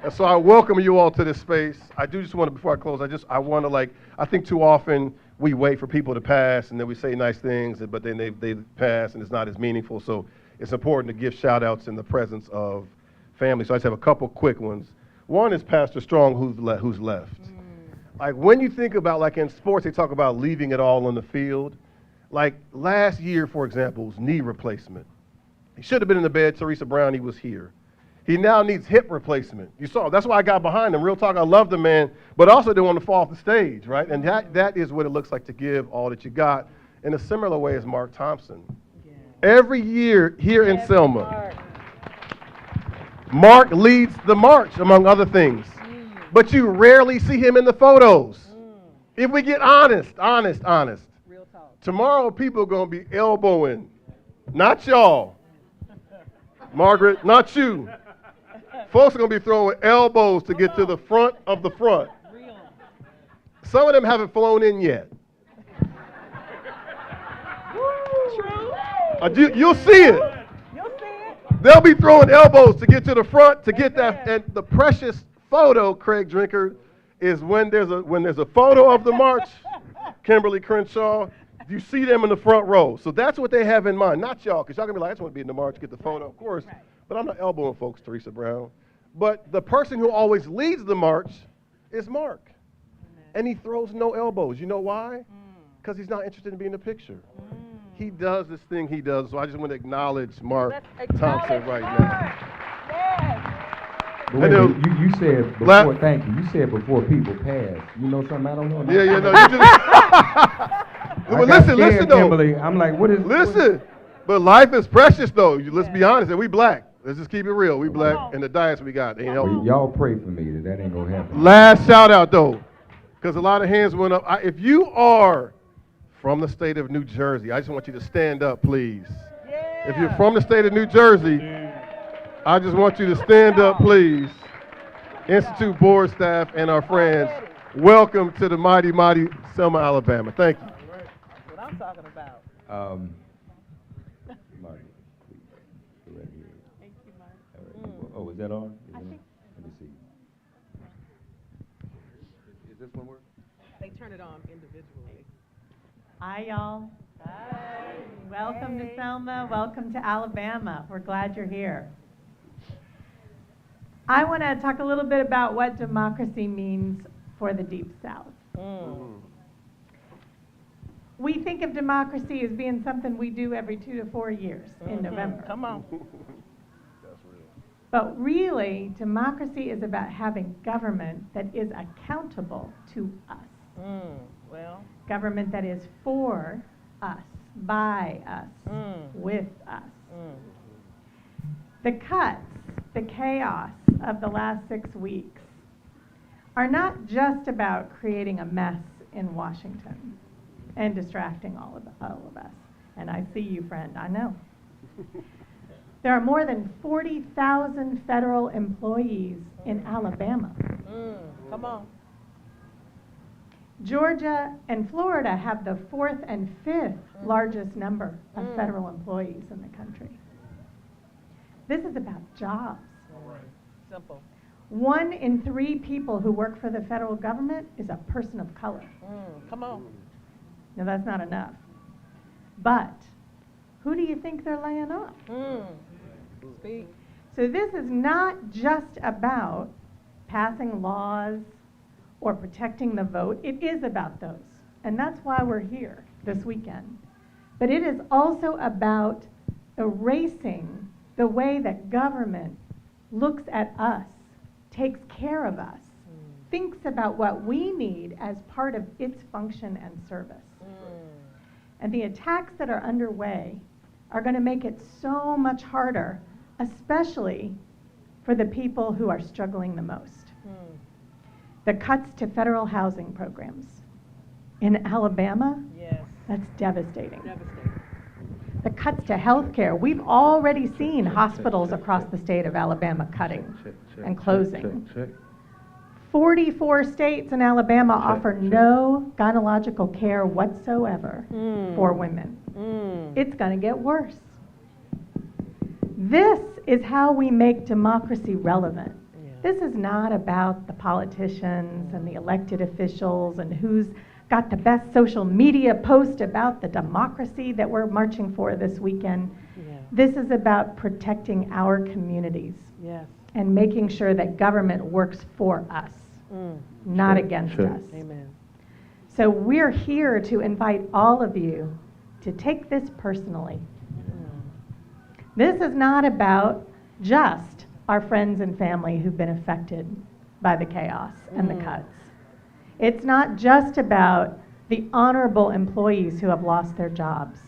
And so I welcome you all to this space. I do just want to, before I close, I think too often we wait for people to pass and then we say nice things, but then they pass and it's not as meaningful. So it's important to give shout outs in the presence of family. So I just have a couple quick ones. One is Pastor Strong, who's left. Like when you think about, like in sports, they talk about leaving it all on the field. Like last year, for example, was knee replacement. He should have been in the bed, Teresa Brown, he was here. He now needs hip replacement. You saw, that's why I got behind him. Real talk, I love the man, but also didn't want to fall off the stage, right? And that is what it looks like to give all that you got, in a similar way as Mark Thompson. Yeah. Every year here in Selma, Mark leads the march, among other things, but you rarely see him in the photos. If we get honest. Real talk. Tomorrow people are going to be elbowing, not y'all. Margaret, not you. Folks are going to be throwing elbows to get to the front of the front. Real. Some of them haven't flown in yet. True. You'll see it. You'll see it. They'll be throwing elbows to get to the front, to get that. And the precious photo, Craig Drinker, is when there's a photo of the march, Kimberly Crenshaw, you see them in the front row. So that's what they have in mind, not y'all, because y'all going to be like, I just want to be in the march, get the photo, of course. Right. But I'm not elbowing folks, Teresa Brown. But the person who always leads the march is Mark. And he throws no elbows. You know why? Because he's not interested in being in the picture. He does this thing he does. So I just want to acknowledge Mark Thompson right now. Yes. But wait, you said before, thank you. You said before people pass. You know something I don't know? Yeah, no, you just... But listen though. Kimberly, I'm like, what is... Listen, but life is precious though. Let's be honest, and we black. Let's just keep it real. We black, and the diets we got ain't helping. Y'all pray for me that ain't gonna happen. Last shout out though, because a lot of hands went up. If you are from the state of New Jersey, I just want you to stand up, please. Yeah. If you're from the state of New Jersey, I just want you to stand up, please. Institute board staff and our friends, welcome to the mighty, mighty Selma, Alabama. Thank you. That's what I'm talking about. Marty, please, go right here. Thank you, Mark. All right. Oh, is that on? Let me see. Is this one work? They turn it on individually. Hi, y'all. Hi. Welcome to Selma. Welcome to Alabama. We're glad you're here. I want to talk a little bit about what democracy means for the Deep South. We think of democracy as being something we do every 2 to 4 years in November. Come on. That's real. But really, democracy is about having government that is accountable to us. Well. Government that is for us, by us, with us. The cuts, the chaos of the last 6 weeks are not just about creating a mess in Washington and distracting all of us. And I see you, friend, I know. There are more than 40,000 federal employees in Alabama. Come on. Georgia and Florida have the 4th and 5th largest number of federal employees in the country. This is about jobs. Simple. 1 in 3 people who work for the federal government is a person of color. Come on. Now, that's not enough. But who do you think they're laying off? Speak. So this is not just about passing laws or protecting the vote. It is about those. And that's why we're here this weekend. But it is also about erasing the way that government looks at us, takes care of us, thinks about what we need as part of its function and service. And the attacks that are underway are going to make it so much harder, especially for the people who are struggling the most. The cuts to federal housing programs. In Alabama, Yes. that's devastating. Devastating. The cuts to health care. We've already seen hospitals across the state of Alabama cutting and closing. 44 states in Alabama offer no gynecological care whatsoever for women. It's going to get worse. This is how we make democracy relevant. This is not about the politicians and the elected officials and who's got the best social media post about the democracy that we're marching for this weekend. This is about protecting our communities Yes. and making sure that government works for us, not against us. Amen. So we're here to invite all of you to take this personally. This is not about just our friends and family who've been affected by the chaos and the cuts. It's not just about the honorable employees who have lost their jobs.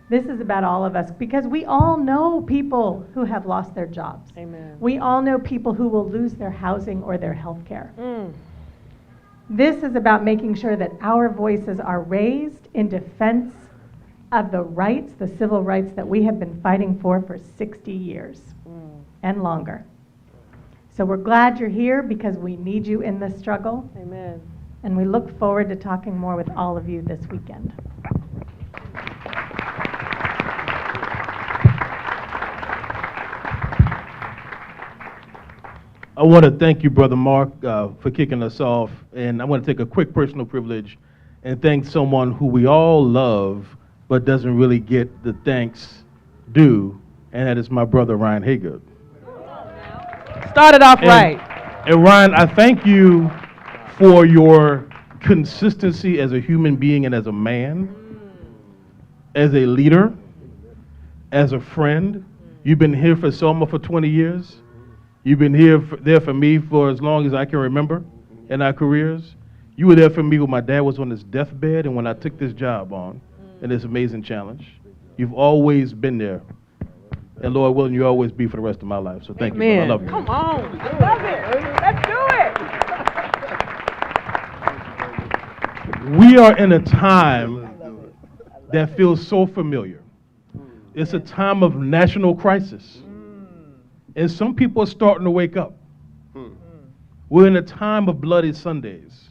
This is about all of us because we all know people who have lost their jobs. Amen. We all know people who will lose their housing or their health care. This is about making sure that our voices are raised in defense of the rights, the civil rights that we have been fighting for 60 years and longer. So we're glad you're here because we need you in this struggle. Amen. And we look forward to talking more with all of you this weekend. I want to thank you, Brother Mark, for kicking us off. And I want to take a quick personal privilege and thank someone who we all love but doesn't really get the thanks due, and that is my brother, Ryan Haygood. Started off right. And Ryan, I thank you for your consistency as a human being and as a man, as a leader, as a friend. You've been here for Selma for 20 years. You've been there for me for as long as I can remember in our careers. You were there for me when my dad was on his deathbed and when I took this job on in this amazing challenge. You've always been there. And Lord willing, you'll always be for the rest of my life. So thank you, brother. I love you. Come on. I love it. Let's do it. We are in a time that feels so familiar. It's a time of national crisis. And some people are starting to wake up. We're in a time of bloody Sundays.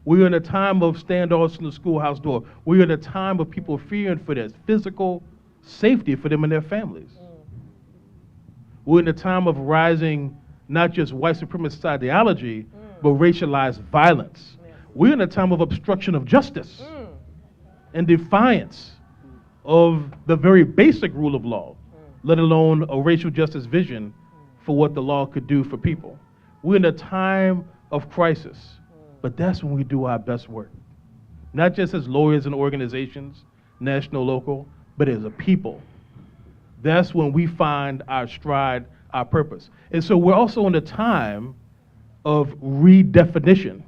We're in a time of standoffs in the schoolhouse door. We're in a time of people fearing for their physical safety for them and their families. We're in a time of rising, not just white supremacist ideology, but racialized violence. We're in a time of obstruction of justice and defiance of the very basic rule of law, let alone a racial justice vision for what the law could do for people. We're in a time of crisis, but that's when we do our best work. Not just as lawyers and organizations, national, local, but as a people. That's when we find our stride, our purpose. And so we're also in a time of redefinition.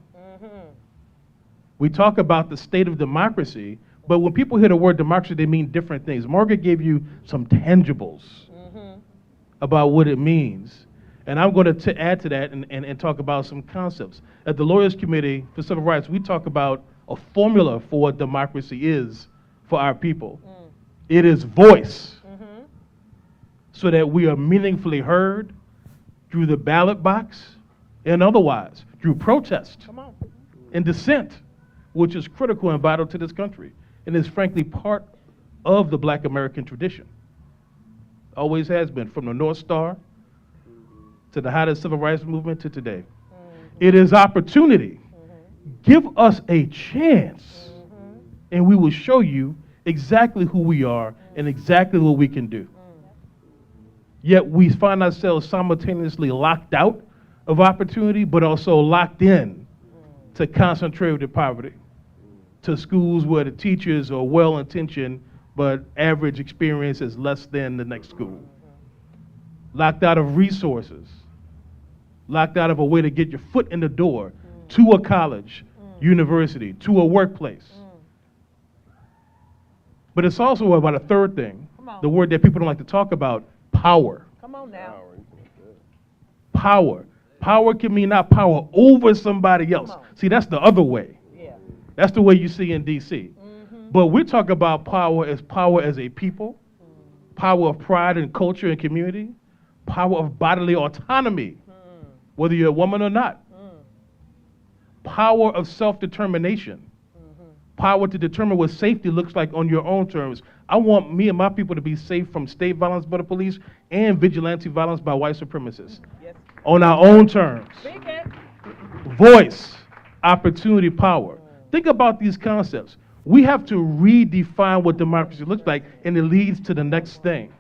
We talk about the state of democracy, but when people hear the word democracy, they mean different things. Margaret gave you some tangibles about what it means. And I'm going to add to that and talk about some concepts. At the Lawyers Committee for Civil Rights, we talk about a formula for what democracy is for our people. It is voice, so that we are meaningfully heard through the ballot box and otherwise, through protest, and dissent, which is critical and vital to this country, and is frankly part of the Black American tradition. Always has been, from the North Star to the height of the Civil Rights Movement to today. It is opportunity. Give us a chance, and we will show you exactly who we are and exactly what we can do. Yet we find ourselves simultaneously locked out of opportunity, but also locked in to concentrated poverty, to schools where the teachers are well-intentioned, but average experience is less than the next school. Locked out of resources, locked out of a way to get your foot in the door to a college, university, to a workplace. But it's also about a third thing, the word that people don't like to talk about, power. Come on now. Power. Power can mean not power over somebody else. See, that's the other way. Yeah. That's the way you see in D.C. But we talk about power as a people, power of pride and culture and community, power of bodily autonomy, whether you're a woman or not, power of self-determination, power to determine what safety looks like on your own terms. I want me and my people to be safe from state violence by the police and vigilante violence by white supremacists on our own terms. Voice, opportunity, power. Think about these concepts. We have to redefine what democracy looks like, and it leads to the next thing.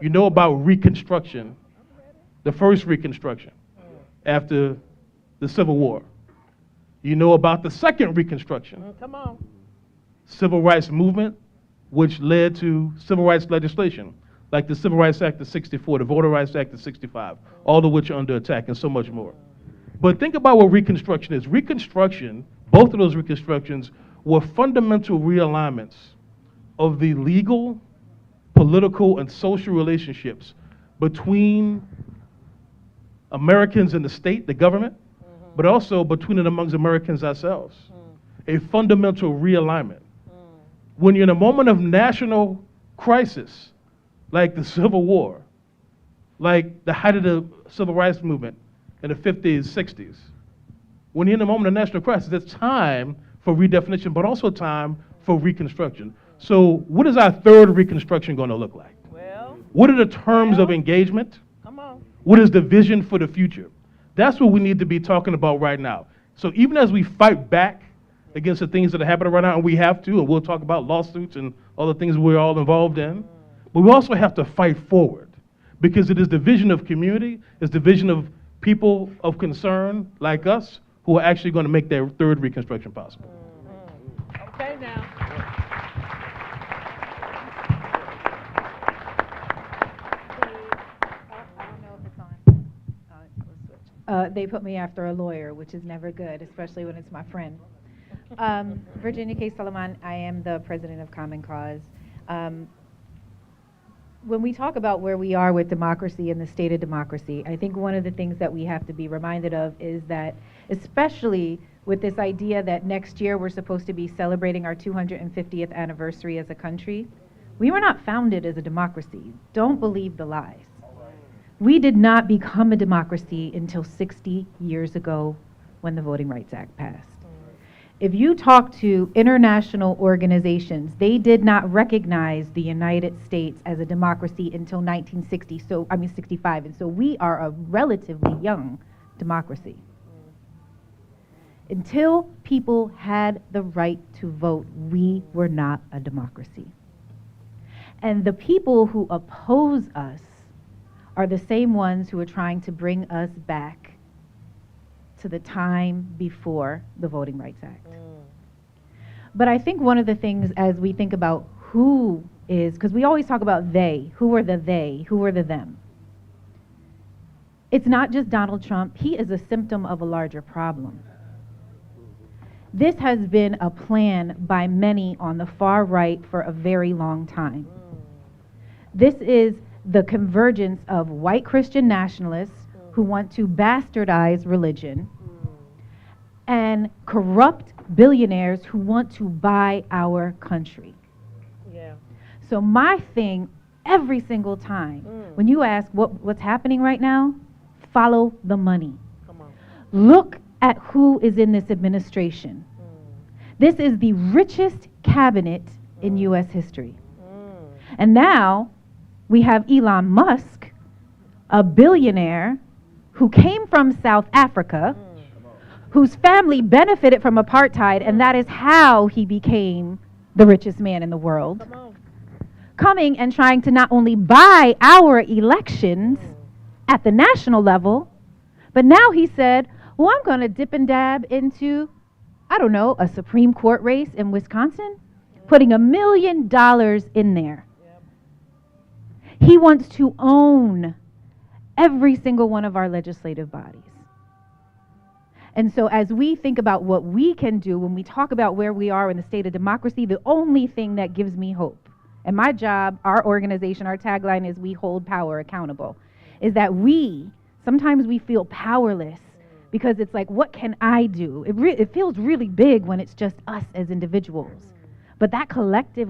You know about Reconstruction, the first Reconstruction after the Civil War. You know about the second Reconstruction, Come on. Civil Rights Movement, which led to civil rights legislation, like the Civil Rights Act of 64, the Voter Rights Act of 65, all of which are under attack, and so much more. But think about what Reconstruction is. Reconstruction, both of those Reconstructions, were fundamental realignments of the legal, political, and social relationships between Americans and the state, the government, but also between and amongst Americans ourselves. A fundamental realignment. When you're in a moment of national crisis, like the Civil War, like the height of the Civil Rights Movement in the 50s, 60s, when you're in a moment of national crisis, it's time for redefinition, but also time for reconstruction. So what is our third Reconstruction going to look like? Well, What are the terms of engagement? come on. What is the vision for the future? That's what we need to be talking about right now. So even as we fight back against the things that are happening right now, and we have to, and we'll talk about lawsuits and all the things we're all involved in, but we also have to fight forward, because it is the vision of community, it's the vision of people of concern like us who are actually going to make that third Reconstruction possible. Okay now. They put me after a lawyer, which is never good, especially when it's my friend. Virginia K. Solomon, I am the president of Common Cause. When we talk about where we are with democracy and the state of democracy, I think one of the things that we have to be reminded of is that, especially with this idea that next year we're supposed to be celebrating our 250th anniversary as a country, we were not founded as a democracy. Don't believe the lies. We did not become a democracy until 60 years ago when the Voting Rights Act passed. If you talk to international organizations, they did not recognize the United States as a democracy until 65, and so we are a relatively young democracy. Until people had the right to vote, we were not a democracy. And the people who oppose us are the same ones who are trying to bring us back to the time before the Voting Rights Act. But I think one of the things as we think about who is, because we always talk about they, who are the they, who are the them. It's not just Donald Trump, he is a symptom of a larger problem. This has been a plan by many on the far right for a very long time. This is the convergence of white Christian nationalists who want to bastardize religion and corrupt billionaires who want to buy our country. Yeah. So my thing every single time when you ask what's happening right now, follow the money. Come on. Look at who is in this administration. This is the richest cabinet in U.S. history. And now we have Elon Musk, a billionaire who came from South Africa, whose family benefited from apartheid, and that is how he became the richest man in the world, coming and trying to not only buy our elections at the national level, but now he said, well, I'm going to dip and dab into, I don't know, a Supreme Court race in Wisconsin, putting $1 million in there. He wants to own every single one of our legislative bodies. And so as we think about what we can do when we talk about where we are in the state of democracy, the only thing that gives me hope, and my job, our organization, our tagline is we hold power accountable, is that sometimes we feel powerless because it's like, what can I do? It feels really big when it's just us as individuals. But that collective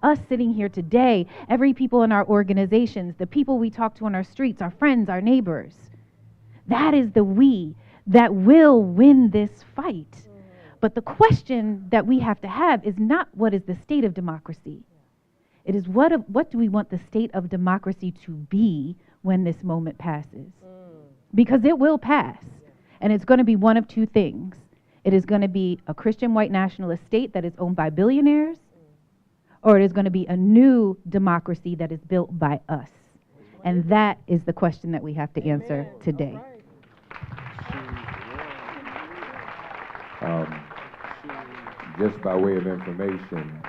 us sitting here today, every people in our organizations, the people we talk to on our streets, our friends, our neighbors, that is the we that will win this fight. But the question that we have to have is not what is the state of democracy. It is what do we want the state of democracy to be when this moment passes? Because it will pass. And it's going to be one of two things. It is going to be a Christian white nationalist state that is owned by billionaires, or it is going to be a new democracy that is built by us. And that is the question that we have to answer today. Just by way of information,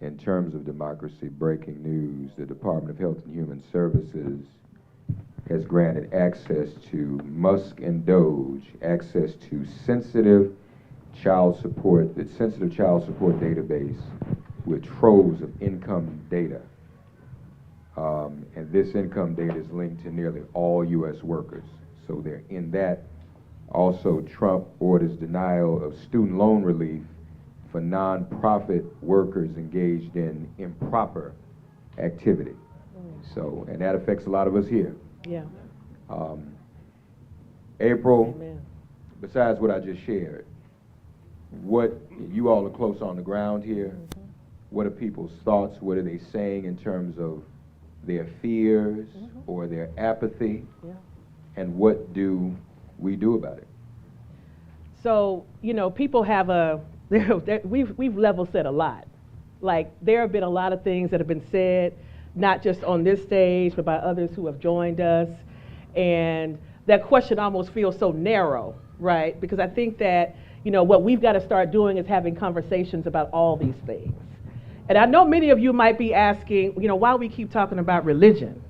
in terms of democracy, breaking news, the Department of Health and Human Services has granted access to Musk and Doge, access to sensitive child support database with troves of income data. And this income data is linked to nearly all U.S. workers. So they're in that. Also, Trump orders denial of student loan relief for nonprofit workers engaged in improper activity. So, and that affects a lot of us here. Yeah. April, Amen. Besides what I just shared, what, you all are close on the ground here, what are people's thoughts? What are they saying in terms of their fears or their apathy? Yeah. And what do we do about it? So, people have we've level set a lot. Like, there have been a lot of things that have been said, not just on this stage, but by others who have joined us. And that question almost feels so narrow, right? Because I think that, what we've got to start doing is having conversations about all these things. And I know many of you might be asking, why we keep talking about religion,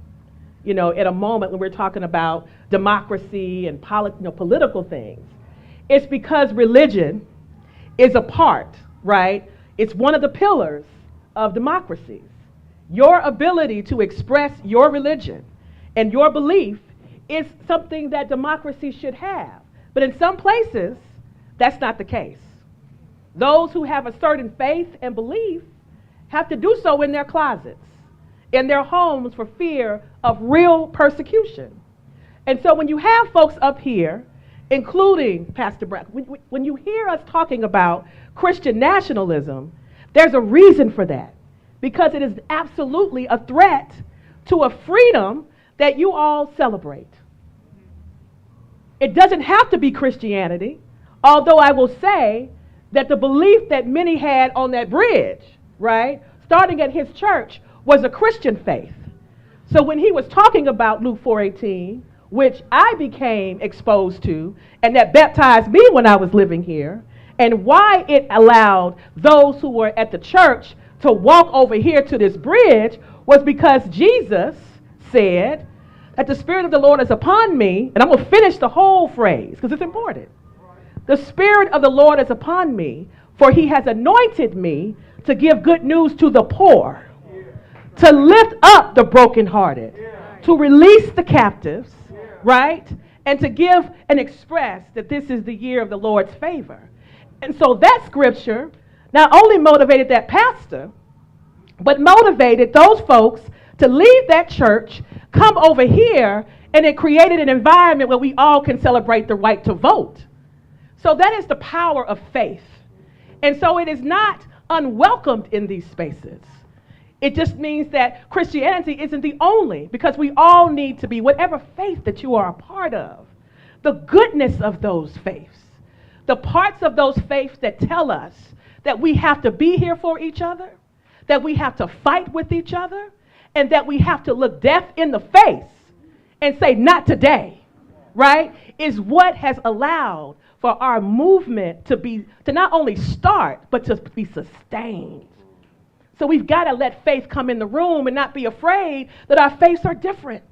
at a moment when we're talking about democracy and political things. It's because religion is a part, right? It's one of the pillars of democracies. Your ability to express your religion and your belief is something that democracy should have. But in some places, that's not the case. Those who have a certain faith and belief have to do so in their closets, in their homes, for fear of real persecution. And so when you have folks up here, including Pastor Brown, when you hear us talking about Christian nationalism, there's a reason for that, because it is absolutely a threat to a freedom that you all celebrate. It doesn't have to be Christianity, although I will say that the belief that many had on that bridge, right, starting at his church, was a Christian faith. So when he was talking about Luke 4:18, which I became exposed to, and that baptized me when I was living here, and why it allowed those who were at the church to walk over here to this bridge, was because Jesus said that the Spirit of the Lord is upon me, and I'm going to finish the whole phrase because it's important. The Spirit of the Lord is upon me, for he has anointed me to give good news to the poor, to lift up the brokenhearted, to release the captives, right? And to give and express that this is the year of the Lord's favor. And so that scripture not only motivated that pastor, but motivated those folks to leave that church, come over here, and it created an environment where we all can celebrate the right to vote. So that is the power of faith. And so it is not unwelcomed in these spaces. It just means that Christianity isn't the only, because we all need to be, whatever faith that you are a part of, the goodness of those faiths, the parts of those faiths that tell us that we have to be here for each other, that we have to fight with each other, and that we have to look death in the face and say, not today, right, is what has allowed for our movement to not only start, but to be sustained. So we've got to let faith come in the room and not be afraid that our faiths are different.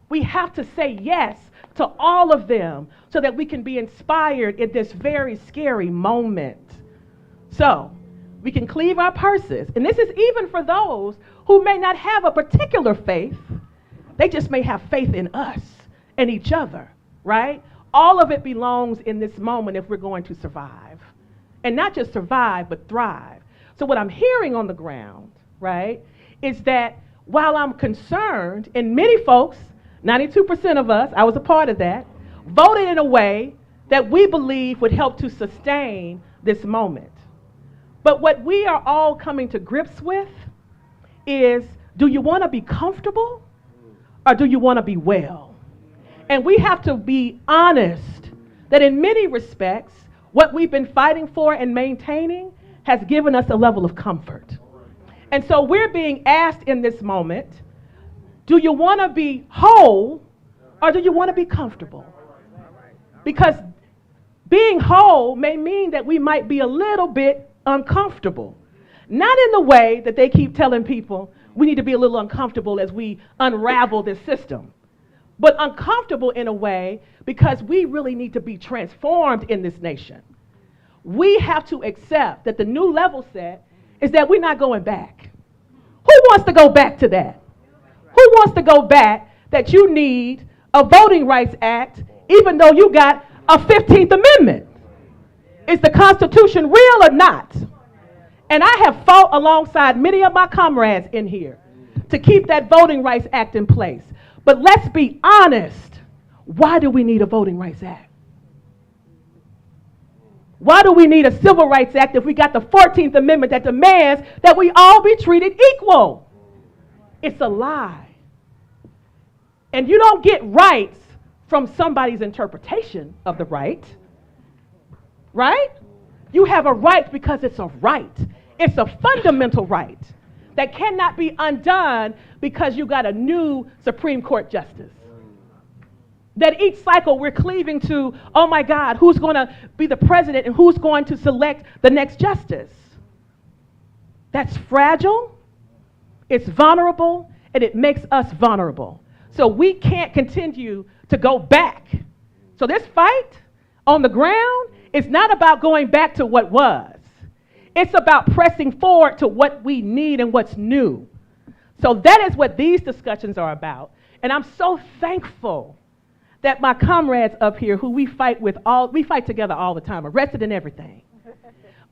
We have to say yes to all of them so that we can be inspired in this very scary moment. So we can cleave our purses. And this is even for those who may not have a particular faith. They just may have faith in us and each other, right? All of it belongs in this moment if we're going to survive. And not just survive, but thrive. So what I'm hearing on the ground, right, is that while I'm concerned, and many folks, 92% of us, I was a part of that, voted in a way that we believe would help to sustain this moment. But what we are all coming to grips with is, do you want to be comfortable or do you want to be well? And we have to be honest that in many respects, what we've been fighting for and maintaining has given us a level of comfort. And so we're being asked in this moment, do you want to be whole or do you want to be comfortable? Because being whole may mean that we might be a little bit uncomfortable. Not in the way that they keep telling people we need to be a little uncomfortable as we unravel this system, but uncomfortable in a way because we really need to be transformed in this nation. We have to accept that the new level set is that we're not going back. Who wants to go back to that? Who wants to go back that you need a Voting Rights Act even though you got a 15th Amendment? Is the Constitution real or not? And I have fought alongside many of my comrades in here to keep that Voting Rights Act in place. But let's be honest. Why do we need a Voting Rights Act? Why do we need a Civil Rights Act if we got the 14th Amendment that demands that we all be treated equal? It's a lie. And you don't get rights from somebody's interpretation of the right, right? You have a right because it's a right. It's a fundamental right that cannot be undone because you got a new Supreme Court justice. That each cycle we're cleaving to, oh my God, who's going to be the president and who's going to select the next justice? That's fragile, it's vulnerable, and it makes us vulnerable. So we can't continue to go back. So this fight on the ground is not about going back to what was. It's about pressing forward to what we need and what's new. So that is what these discussions are about. And I'm so thankful that my comrades up here who we fight together all the time, arrested and everything,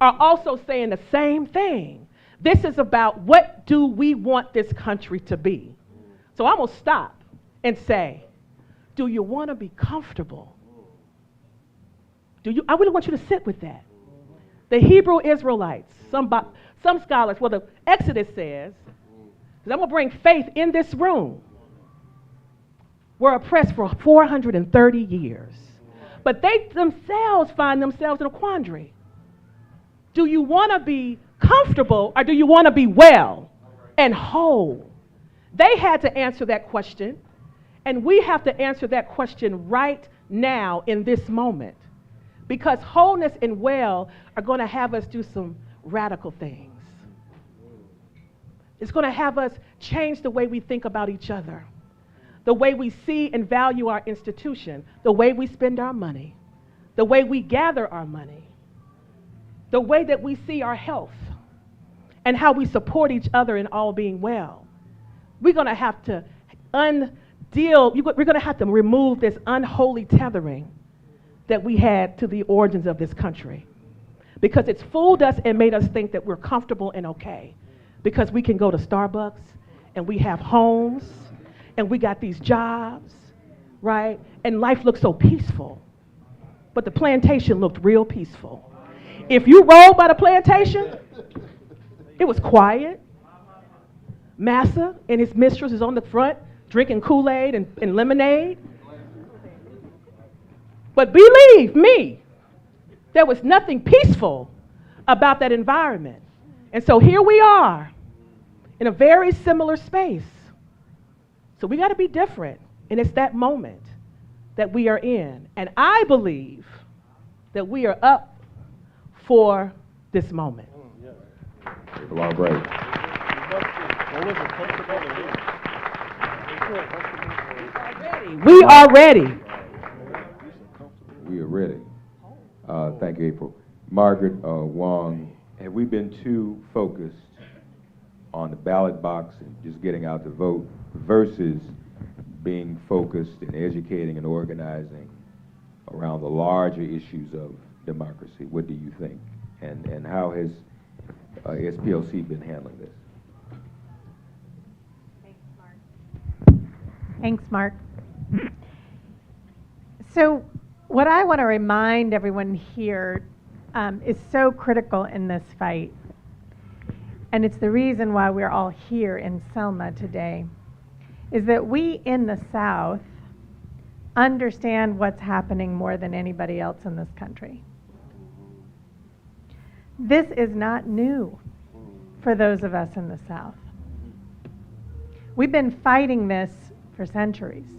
are also saying the same thing. This is about what do we want this country to be. So I'm going to stop and say, do you want to be comfortable? I really want you to sit with that. The Hebrew Israelites, some scholars, well, the Exodus says, because I'm going to bring faith in this room, were oppressed for 430 years. But they themselves find themselves in a quandary. Do you want to be comfortable or do you want to be well and whole? They had to answer that question, and we have to answer that question right now in this moment. Because wholeness and well are going to have us do some radical things. It's going to have us change the way we think about each other, the way we see and value our institution, the way we spend our money, the way we gather our money, the way that we see our health, and how we support each other in all being well. We're going to have to we're going to have to remove this unholy tethering that we had to the origins of this country, because it's fooled us and made us think that we're comfortable and okay because we can go to Starbucks and we have homes and we got these jobs, right? And life looks so peaceful. but the plantation looked real peaceful. If you rode by the plantation, it was quiet. Massa and his mistress is on the front drinking Kool-Aid and lemonade. But believe me, there was nothing peaceful about that environment. And so here we are in a very similar space. So we got to be different. And it's that moment that we are in. And I believe that we are up for this moment. All right. We are ready. We are ready. Thank you, April. Margaret Wong, have we been too focused on the ballot box and just getting out to vote versus being focused and educating and organizing around the larger issues of democracy? What do you think? And how has SPLC been handling this? Thanks, Mark. So what I want to remind everyone here is so critical in this fight, and it's the reason why we're all here in Selma today, is that we in the South understand what's happening more than anybody else in this country. This is not new for those of us in the South. We've been fighting this for centuries.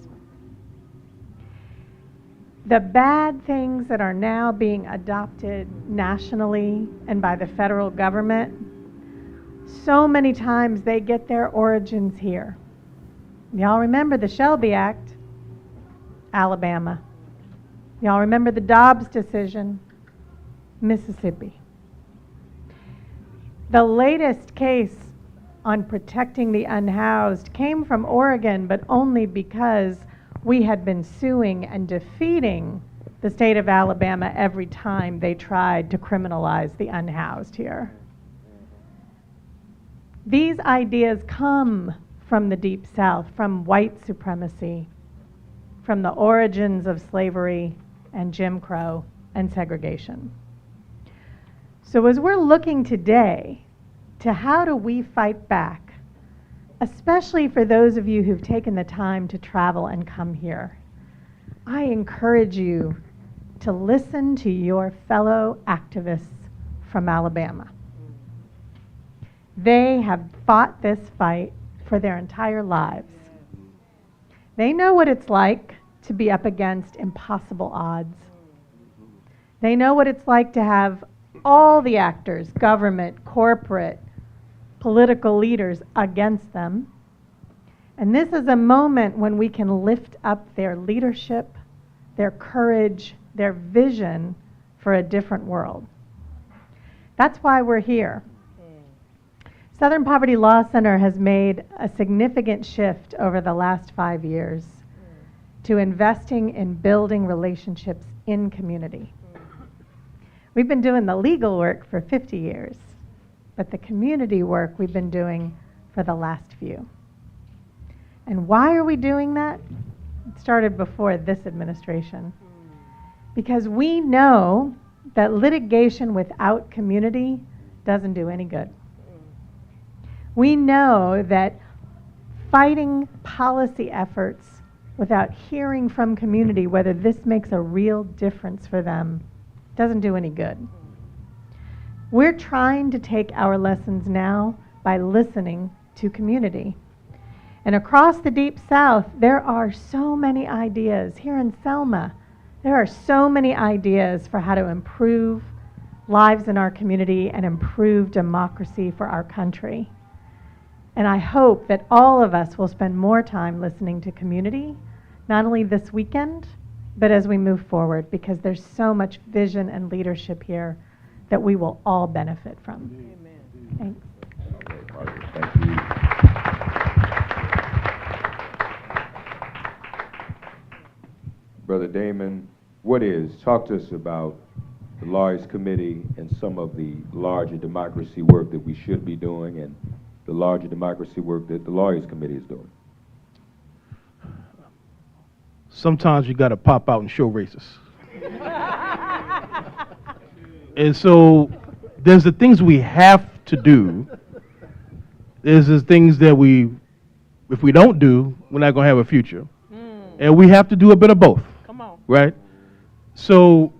The bad things that are now being adopted nationally and by the federal government, so many times they get their origins here. Y'all remember the Shelby Act, Alabama. Y'all remember the Dobbs decision, Mississippi. The latest case on protecting the unhoused came from Oregon, but only because we had been suing and defeating the state of Alabama every time they tried to criminalize the unhoused here. These ideas come from the Deep South, from white supremacy, from the origins of slavery and Jim Crow and segregation. So as we're looking today to how do we fight back, especially for those of you who've taken the time to travel and come here, I encourage you to listen to your fellow activists from Alabama. They have fought this fight for their entire lives. They know what it's like to be up against impossible odds. They know what it's like to have all the actors, government, corporate, political leaders against them. And this is a moment when we can lift up their leadership, their courage, their vision for a different world. That's why we're here. Southern Poverty Law Center has made a significant shift over the last 5 years to investing in building relationships in community. We've been doing the legal work for 50 years, but the community work we've been doing for the last few. And why are we doing that? It started before this administration. Because we know that litigation without community doesn't do any good. We know that fighting policy efforts without hearing from community whether this makes a real difference for them doesn't do any good. We're trying to take our lessons now by listening to community. And across the Deep South, there are so many ideas. Here in Selma, there are so many ideas for how to improve lives in our community and improve democracy for our country. And I hope that all of us will spend more time listening to community, not only this weekend, but as we move forward, because there's so much vision and leadership here that we will all benefit from. Amen. Thanks. Okay, Margaret, thank you. Brother Damon, talk to us about the Lawyers Committee and some of the larger democracy work that we should be doing and the larger democracy work that the Lawyers Committee is doing. Sometimes you got to pop out and show racists. And so there's the things we have to do. There's the things that if we don't do, we're not going to have a future. And we have to do a bit of both. Come on. Right? So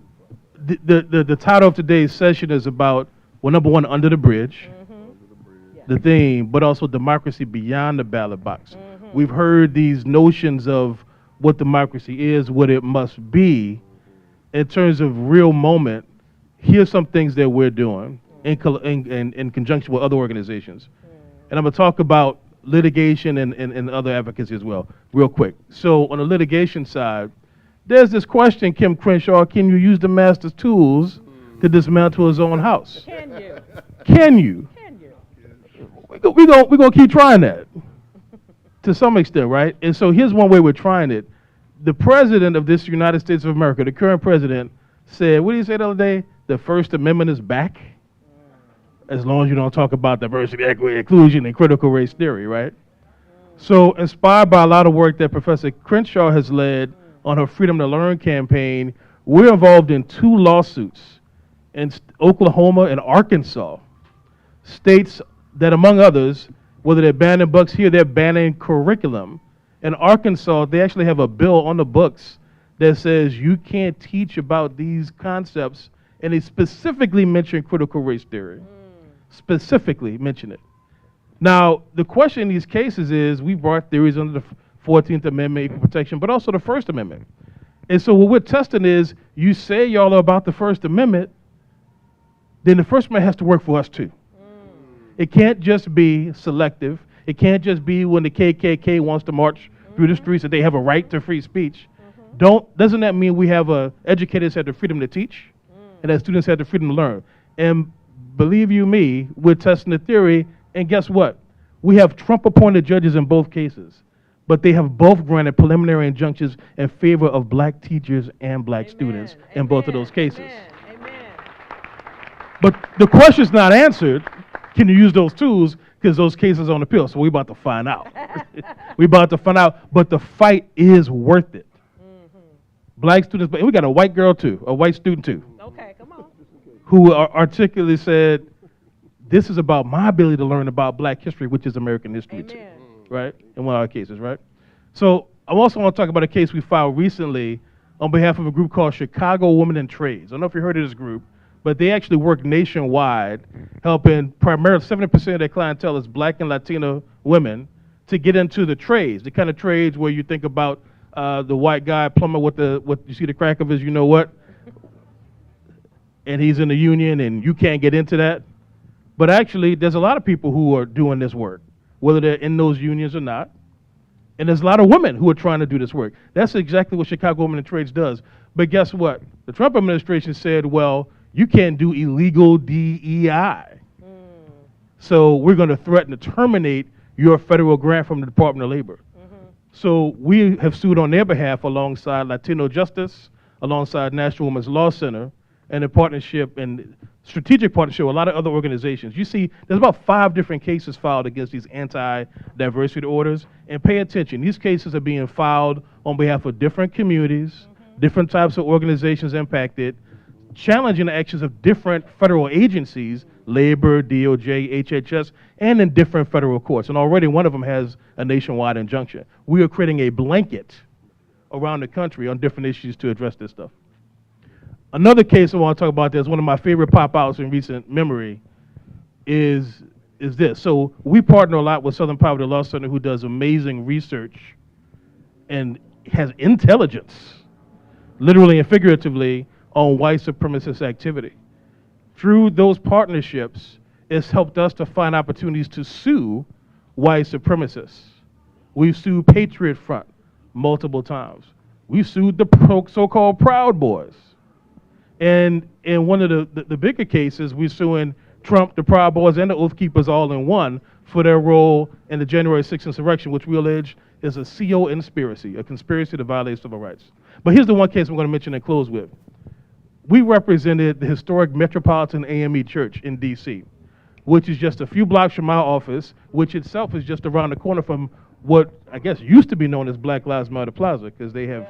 the title of today's session is about, well, number one, under the bridge, the theme, but also democracy beyond the ballot box. We've heard these notions of what democracy is, what it must be. In terms of real moment, here's some things that we're doing in conjunction with other organizations. And I'm going to talk about litigation and other advocacy as well, real quick. So on the litigation side, there's this question, Kim Crenshaw, can you use the master's tools to dismantle his own house? Can you? Can you? Can you? We're going to keep trying that to some extent, right? And so here's one way we're trying it. The president of this United States of America, the current president, said, what did he say the other day? The First Amendment is back, as long as you don't talk about diversity, equity, inclusion, and critical race theory, right? So inspired by a lot of work that Professor Crenshaw has led on her Freedom to Learn campaign, we're involved in 2 lawsuits in Oklahoma and Arkansas, states that, among others, whether they're banning books here, they're banning curriculum. In Arkansas, they actually have a bill on the books that says you can't teach about these concepts, and they specifically mention critical race theory. Specifically mention it. Now, the question in these cases is, we brought theories under the 14th Amendment, equal protection, but also the First Amendment. And so what we're testing is, you say y'all are about the First Amendment, then the First Amendment has to work for us too. It can't just be selective. It can't just be when the KKK wants to march through the streets that they have a right to free speech. Doesn't that mean we have educators have the freedom to teach, and that students have the freedom to learn? And believe you me, we're testing the theory, and guess what? We have Trump-appointed judges in both cases, but they have both granted preliminary injunctions in favor of black teachers and black students in both of those cases. But the question's not answered, can you use those tools, because those cases are on appeal, so we're about to find out. We're about to find out, but the fight is worth it. Black students, and we got a white girl too, a white student too. Okay, come on. Who articulately said, this is about my ability to learn about black history, which is American history too, right? In one of our cases, right? So I also want to talk about a case we filed recently on behalf of a group called Chicago Women in Trades. I don't know if you heard of this group, but they actually work nationwide, helping primarily 70% of their clientele is black and Latino women to get into the trades, the kind of trades where you think about the white guy plumber with what you see the crack of his, you know what, and he's in the union and you can't get into that. But actually, there's a lot of people who are doing this work, whether they're in those unions or not. And there's a lot of women who are trying to do this work. That's exactly what Chicago Women in Trades does. But guess what? The Trump administration said, well, you can't do illegal DEI. So we're going to threaten to terminate your federal grant from the Department of Labor. So we have sued on their behalf alongside Latino Justice, alongside National Women's Law Center, and in partnership and strategic partnership with a lot of other organizations. You see, there's about 5 different cases filed against these anti-diversity orders. And pay attention, these cases are being filed on behalf of different communities, different types of organizations impacted, challenging the actions of different federal agencies, Labor, DOJ, HHS, and in different federal courts. And already one of them has a nationwide injunction. We are creating a blanket around the country on different issues to address this stuff. Another case I want to talk about that's one of my favorite pop-outs in recent memory is this. So we partner a lot with Southern Poverty Law Center, who does amazing research and has intelligence, literally and figuratively, on white supremacist activity. Through those partnerships, it's helped us to find opportunities to sue white supremacists. We've sued Patriot Front multiple times. We've sued the so-called Proud Boys. And in one of the bigger cases, we're suing Trump, the Proud Boys, and the Oath Keepers all in one for their role in the January 6th insurrection, which we allege is a CO conspiracy, a conspiracy to violate civil rights. But here's the one case I'm going to mention and close with. We represented the historic Metropolitan AME Church in D.C., which is just a few blocks from our office, which itself is just around the corner from what I guess used to be known as Black Lives Matter Plaza, because they have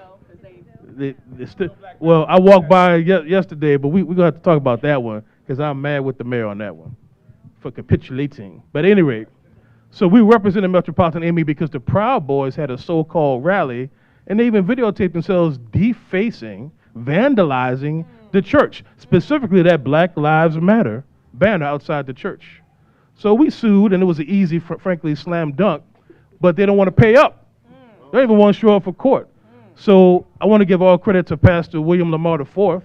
Well, I walked by yesterday, but we're going to have to talk about that one because I'm mad with the mayor on that one for capitulating. But at any rate, so we represented Metropolitan Amy because the Proud Boys had a so-called rally, and they even videotaped themselves defacing, vandalizing the church, specifically that Black Lives Matter banner outside the church. So we sued, and it was an easy, frankly, slam dunk, but they don't want to pay up. They don't even want to show up for court. So I want to give all credit to Pastor William Lamar IV,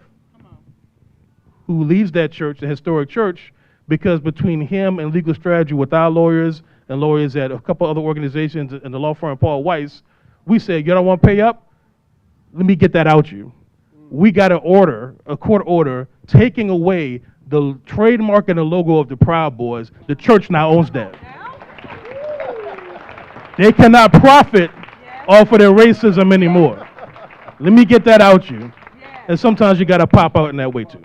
who leads that church, the historic church, because between him and legal strategy with our lawyers and lawyers at a couple other organizations and the law firm Paul Weiss, we said, you don't want to pay up? Let me get that out you. We got an order, a court order, taking away the trademark and the logo of the Proud Boys. The church now owns that. They cannot profit off of their racism anymore. Let me get that out you. And sometimes you got to pop out in that way too.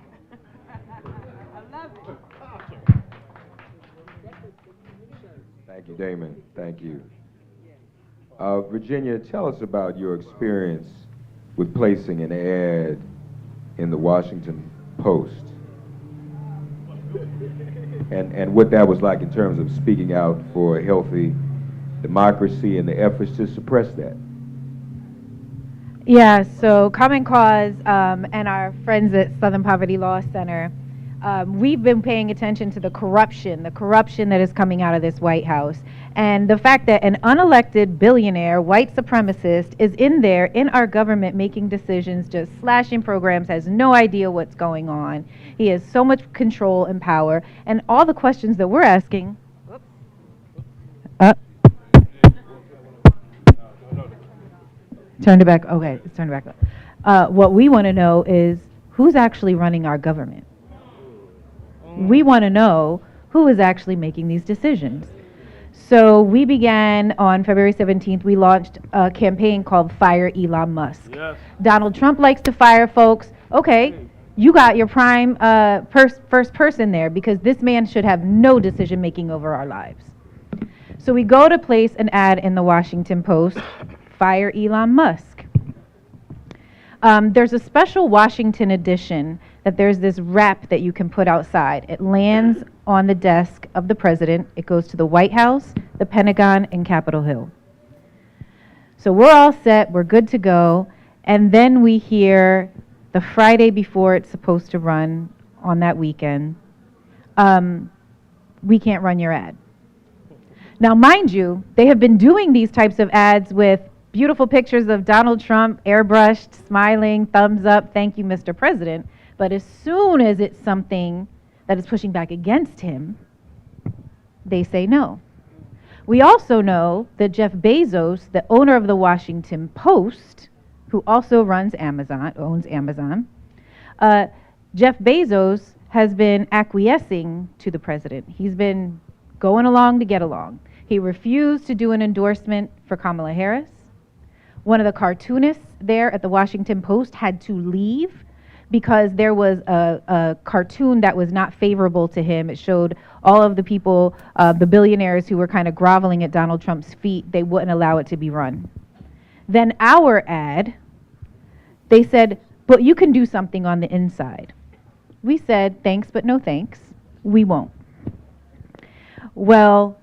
Thank you, Damon. Thank you. Virginia, tell us about your experience with placing an ad in the Washington Post and what that was like in terms of speaking out for a healthy democracy and the efforts to suppress that. Yeah, so Common Cause and our friends at Southern Poverty Law Center, we've been paying attention to the corruption that is coming out of this White House. And the fact that an unelected billionaire, white supremacist, is in there in our government making decisions, just slashing programs, has no idea what's going on. He has so much control and power. And all the questions that we're asking... Turned it back. Okay, it's turned it back up. What we want to know is who's actually running our government. We want to know who is actually making these decisions. So we began on February 17th. We launched a campaign called Fire Elon Musk. Yes. Donald Trump likes to fire folks. Okay, you got your prime first person there because this man should have no decision making over our lives. So we go to place an ad in the Washington Post. Fire Elon Musk. There's a special Washington edition that there's this wrap that you can put outside. It lands on the desk of the president. It goes to the White House, the Pentagon, and Capitol Hill. So we're all set. We're good to go. And then we hear the Friday before it's supposed to run on that weekend, we can't run your ad. Now, mind you, they have been doing these types of ads with beautiful pictures of Donald Trump, airbrushed, smiling, thumbs up, thank you, Mr. President. But as soon as it's something that is pushing back against him, they say no. We also know that Jeff Bezos, the owner of the Washington Post, who also owns Amazon, Jeff Bezos has been acquiescing to the president. He's been going along to get along. He refused to do an endorsement for Kamala Harris. One of the cartoonists there at the Washington Post had to leave because there was a cartoon that was not favorable to him. It showed all of the people, the billionaires who were kind of groveling at Donald Trump's feet. They wouldn't allow it to be run. Then our ad, they said, but you can do something on the inside. We said, thanks, but no thanks. We won't. Well,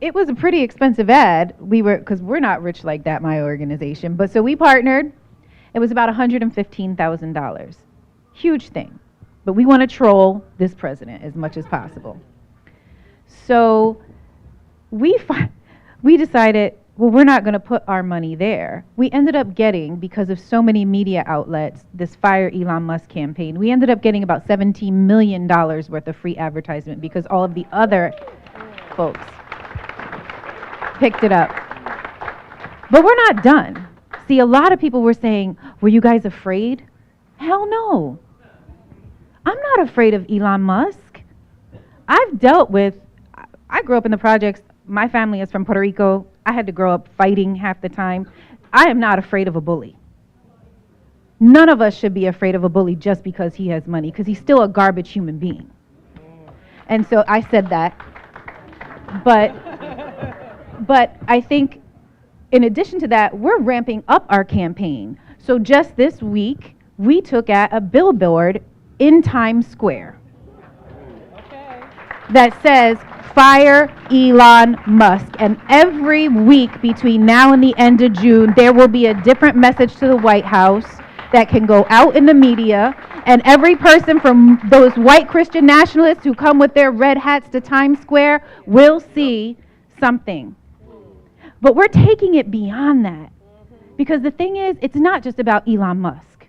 it was a pretty expensive ad. Because we're not rich like that, my organization. But so we partnered. It was about $115,000. Huge thing. But we want to troll this president as much as possible. So we decided, well, we're not going to put our money there. We ended up getting, because of so many media outlets, this Fire Elon Musk campaign, we ended up getting about $17 million worth of free advertisement because all of the other folks picked it up. But we're not done. See, a lot of people were saying, were you guys afraid? Hell no. I'm not afraid of Elon Musk. I grew up in the projects. My family is from Puerto Rico. I had to grow up fighting half the time. I am not afraid of a bully. None of us should be afraid of a bully just because he has money, because he's still a garbage human being. And so I said that. But I think in addition to that, we're ramping up our campaign. So just this week, we took out a billboard in Times Square that says, "Fire Elon Musk." And every week between now and the end of June, there will be a different message to the White House that can go out in the media. And every person from those white Christian nationalists who come with their red hats to Times Square will see something. But we're taking it beyond that. Because the thing is, it's not just about Elon Musk.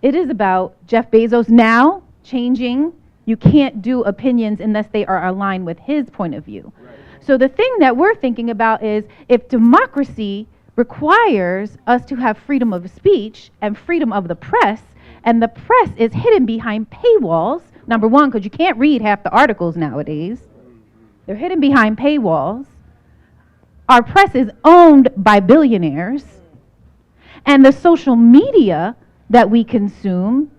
It is about Jeff Bezos now changing. You can't do opinions unless they are aligned with his point of view. So the thing that we're thinking about is, if democracy requires us to have freedom of speech and freedom of the press, and the press is hidden behind paywalls, number one, because you can't read half the articles nowadays. They're hidden behind paywalls. Our press is owned by billionaires. And the social media that we consume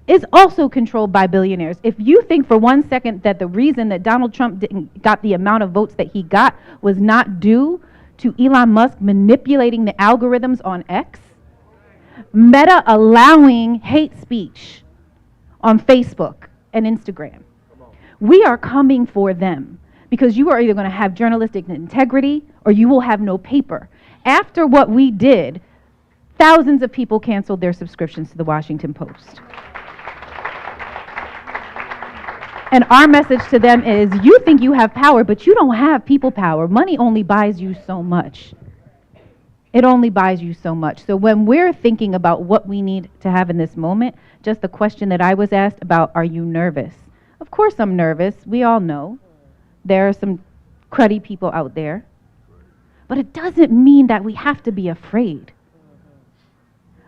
is also controlled by billionaires. If you think for 1 second that the reason that Donald Trump didn't got the amount of votes that he got was not due to Elon Musk manipulating the algorithms on X, Meta allowing hate speech on Facebook and Instagram, we are coming for them. Because you are either going to have journalistic integrity or you will have no paper. After what we did, thousands of people canceled their subscriptions to the Washington Post. And our message to them is, you think you have power, but you don't have people power. Money only buys you so much. It only buys you so much. So when we're thinking about what we need to have in this moment, just the question that I was asked about, are you nervous? Of course I'm nervous. We all know. There are some cruddy people out there. But it doesn't mean that we have to be afraid.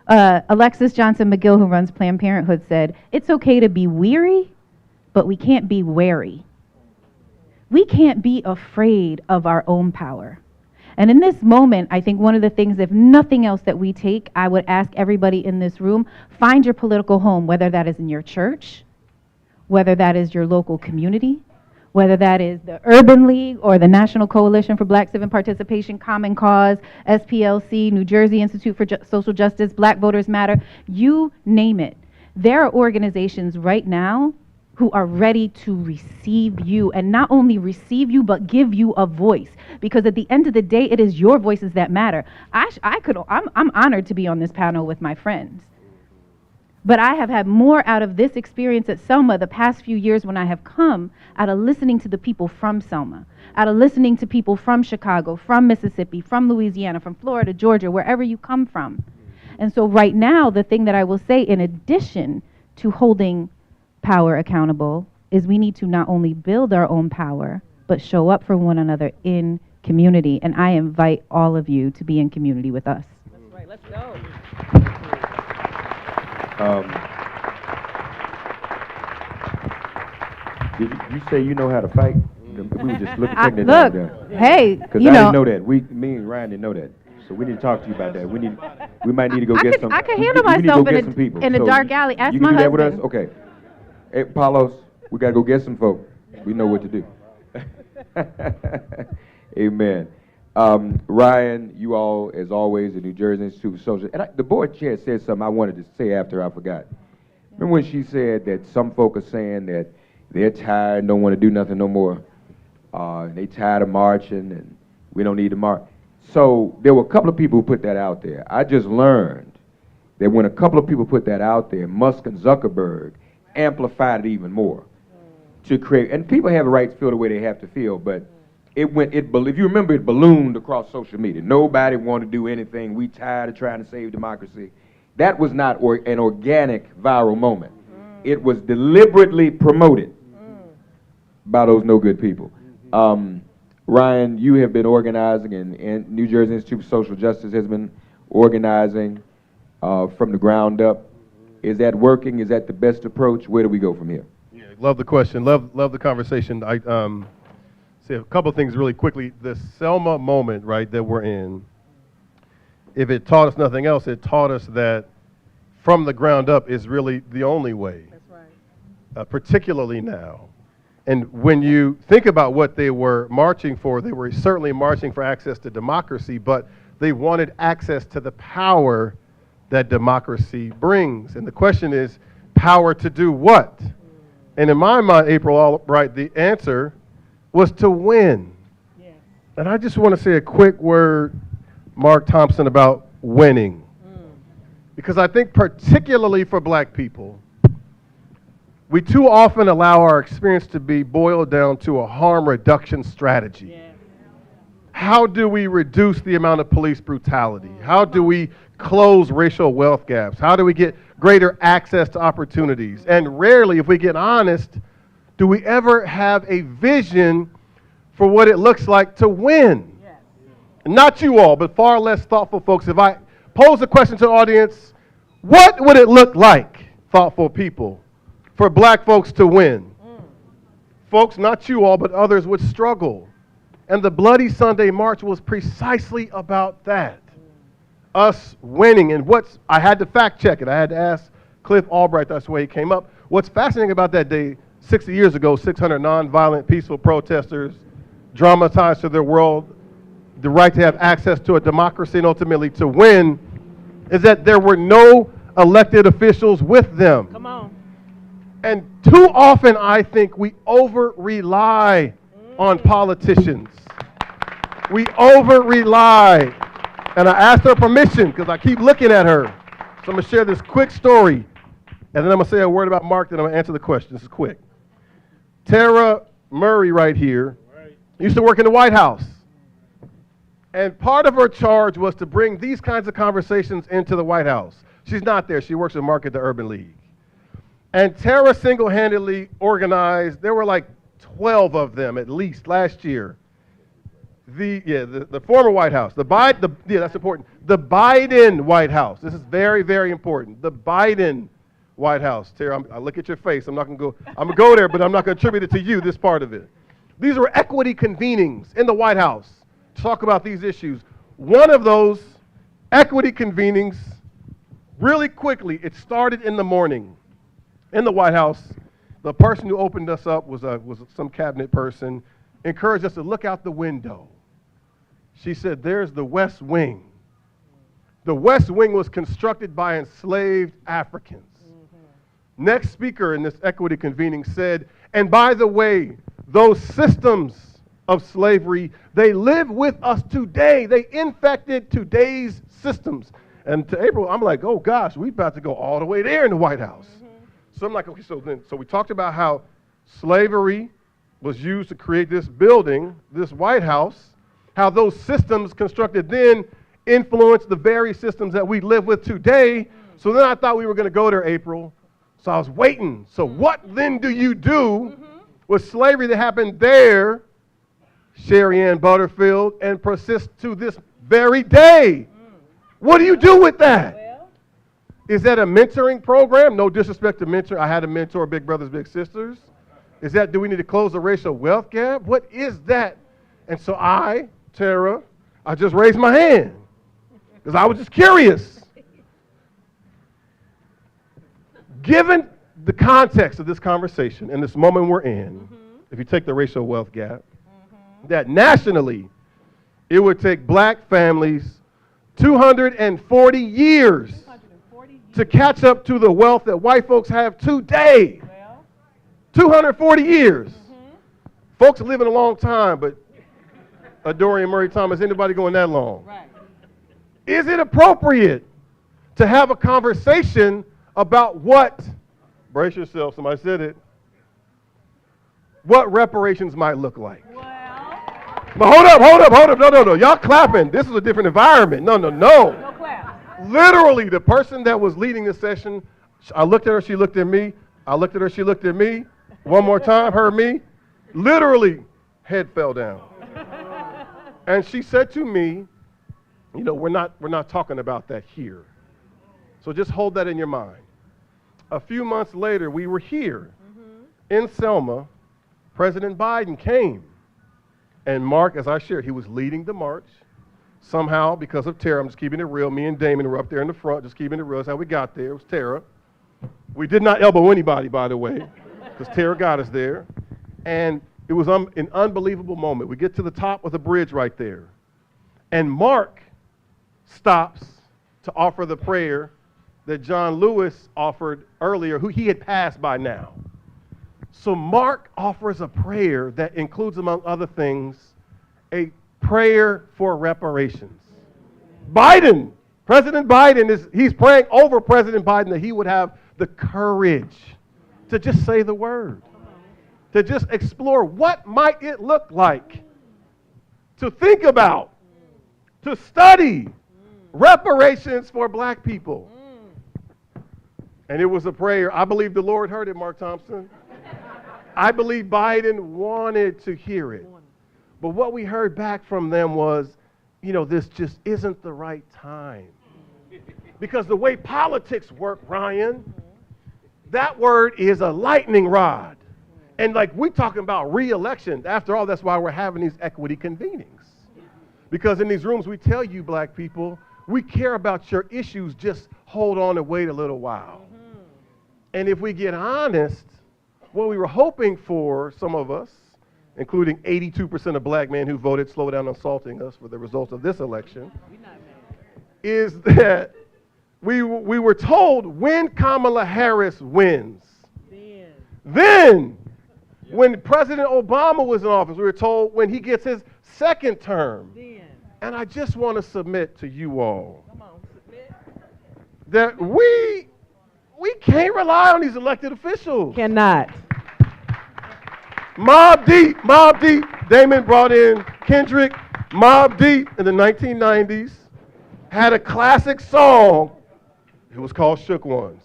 Alexis Johnson McGill, who runs Planned Parenthood, said, "It's okay to be weary, but we can't be wary." We can't be afraid of our own power. And in this moment, I think one of the things, if nothing else, that we take, I would ask everybody in this room, find your political home, whether that is in your church, whether that is your local community, whether that is the Urban League or the National Coalition for Black Civic Participation, Common Cause, SPLC, New Jersey Institute for Social Justice, Black Voters Matter, you name it. There are organizations right now who are ready to receive you, and not only receive you, but give you a voice. Because at the end of the day, it is your voices that matter. I'm honored to be on this panel with my friends. But I have had more out of this experience at Selma the past few years when I have come out of listening to the people from Selma, out of listening to people from Chicago, from Mississippi, from Louisiana, from Florida, Georgia, wherever you come from. And so right now, the thing that I will say, in addition to holding power accountable, is we need to not only build our own power, but show up for one another in community. And I invite all of you to be in community with us. That's right, let's go. Did you say you know how to fight? We were just looking at that Look, down there. hey, Because you I know, didn't know that. Me and Ryan didn't know that. So we need to talk to you about that. We might need to go get some. I could we handle need to myself go get some people. in a So dark alley. Ask you my can do that with husband. us? Okay. Hey, Paulos, we got to go get some folk. We know what to do. Amen. Ryan, you all, as always, the New Jersey Institute for Social... And the board chair said something I wanted to say after I forgot. Remember when she said that some folk are saying that they're tired and don't want to do nothing no more? They tired of marching and we don't need to march. So there were a couple of people who put that out there. I just learned that when a couple of people put that out there, Musk and Zuckerberg amplified it even more to create... And people have a right to feel the way they have to feel, but if you remember, it ballooned across social media. Nobody wanted to do anything. We tired of trying to save democracy. That was not an organic viral moment. It was deliberately promoted by those no good people. Ryan, you have been organizing, and New Jersey Institute for Social Justice has been organizing from the ground up. Is that working? Is that the best approach? Where do we go from here? Yeah, love the question. Love the conversation. I say a couple of things really quickly. The Selma moment, right, that we're in, if it taught us nothing else, it taught us that from the ground up is really the only way. That's right. Particularly now. And when you think about what they were marching for, they were certainly marching for access to democracy, but They wanted access to the power that democracy brings. And the question is, power to do what? And in my mind, April Albright, the answer was to win. Yeah. And I just want to say a quick word, Mark Thompson, about winning. Because I think particularly for black people, we too often allow our experience to be boiled down to a harm reduction strategy. Yeah. How do we reduce the amount of police brutality? How do we close racial wealth gaps? How do we get greater access to opportunities? And rarely, if we get honest, do we ever have a vision for what it looks like to win? Yes. Not you all, but far less thoughtful folks. If I pose a question to the audience, what would it look like, thoughtful people, for black folks to win? Folks, not you all, but others would struggle. And the Bloody Sunday March was precisely about that. Us winning. And I had to fact check it. I had to ask Cliff Albright, that's the way he came up. What's fascinating about that day, 60 years ago, 600 nonviolent, peaceful protesters dramatized to their world the right to have access to a democracy and ultimately to win, is that there were no elected officials with them. Come on. And too often, I think, we over-rely on politicians. We over-rely. And I asked her permission because I keep looking at her. So I'm going to share this quick story, and then I'm going to say a word about Mark, then I'm going to answer the question. This is quick. Tara Murray right here used to work in the White House. And part of her charge was to bring these kinds of conversations into the White House. She's not there. She works with Mark at the Urban League. And Tara single-handedly organized, there were like 12 of them at least last year. The former White House, that's important. The Biden White House. This is very, very important. The Biden White House. Tara, I look at your face. I'm going to go there, but I'm not going to attribute it to you, this part of it. These were equity convenings in the White House to talk about these issues. One of those equity convenings, really quickly, it started in the morning in the White House. The person who opened us up was some cabinet person, encouraged us to look out the window. She said, there's the West Wing. The West Wing was constructed by enslaved Africans. Mm-hmm. Next speaker in this equity convening said, and by the way, those systems of slavery, they live with us today. They infected today's systems. And to April, I'm like, oh gosh, we're about to go all the way there in the White House. Mm-hmm. So I'm like, okay, so we talked about how slavery was used to create this building, this White House, how those systems constructed then influence the very systems that we live with today. So then I thought we were going to go there, April. So I was waiting. So what then do you do with slavery that happened there, Sherry Ann Butterfield, and persists to this very day? What do you do with that? Is that a mentoring program? No disrespect to mentor. I had to mentor Big Brothers, Big Sisters. Do we need to close the racial wealth gap? What is that? And so Tara, I just raised my hand because I was just curious. Given the context of this conversation and this moment we're in, if you take the racial wealth gap, that nationally it would take black families 240 years to catch up to the wealth that white folks have today. 240 years. Folks are living a long time, but Dorian Murray Thomas, anybody going that long? Right. Is it appropriate to have a conversation about brace yourself, somebody said it, what reparations might look like? Well. But hold up, no, y'all clapping. This is a different environment. No. No clap. Literally, the person that was leading this session, I looked at her, she looked at me, I looked at her, she looked at me, one more time, heard me, literally, head fell down. And she said to me, we're not talking about that here. So just hold that in your mind. A few months later, we were here in Selma. President Biden came. And Mark, as I shared, he was leading the march. Somehow, because of Tara, I'm just keeping it real, me and Damon were up there in the front, just keeping it real. That's how we got there. It was Tara. We did not elbow anybody, by the way, because Tara got us there. And it was an unbelievable moment. We get to the top of the bridge right there. And Mark stops to offer the prayer that John Lewis offered earlier, who he had passed by now. So Mark offers a prayer that includes, among other things, a prayer for reparations. President Biden he's praying over President Biden that he would have the courage to just say the word, to just explore what might it look like to think about, to study reparations for black people. And it was a prayer. I believe the Lord heard it, Mark Thompson. I believe Biden wanted to hear it. But what we heard back from them was, this just isn't the right time. Because the way politics work, Ryan, that word is a lightning rod. And like we're talking about re-election. After all, that's why we're having these equity convenings. Because in these rooms, we tell you, black people, we care about your issues, just hold on and wait a little while. And if we get honest, what we were hoping for, some of us, including 82% of black men who voted slow down assaulting us for the results of this election, is that we were told when Kamala Harris wins, then when President Obama was in office, we were told when he gets his second term. And I just want to submit to you all that we can't rely on these elected officials. Cannot. Mobb Deep, Damon brought in Kendrick. Mobb Deep in the 1990s had a classic song. It was called Shook Ones.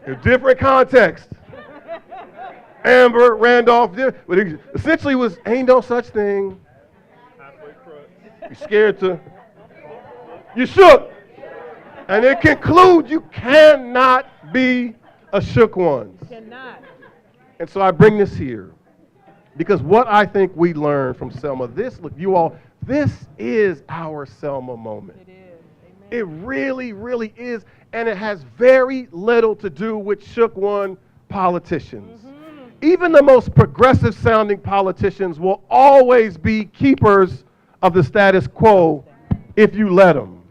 In different context. Amber, Randolph, but it essentially was, ain't no such thing. You're scared to, you shook. And it concludes you cannot be a shook ones. Cannot. And so I bring this here because what I think we learned from Selma, this is our Selma moment. It is. Amen. It really, really is. And it has very little to do with shook one politicians. Even the most progressive sounding politicians will always be keepers of the status quo if you let them.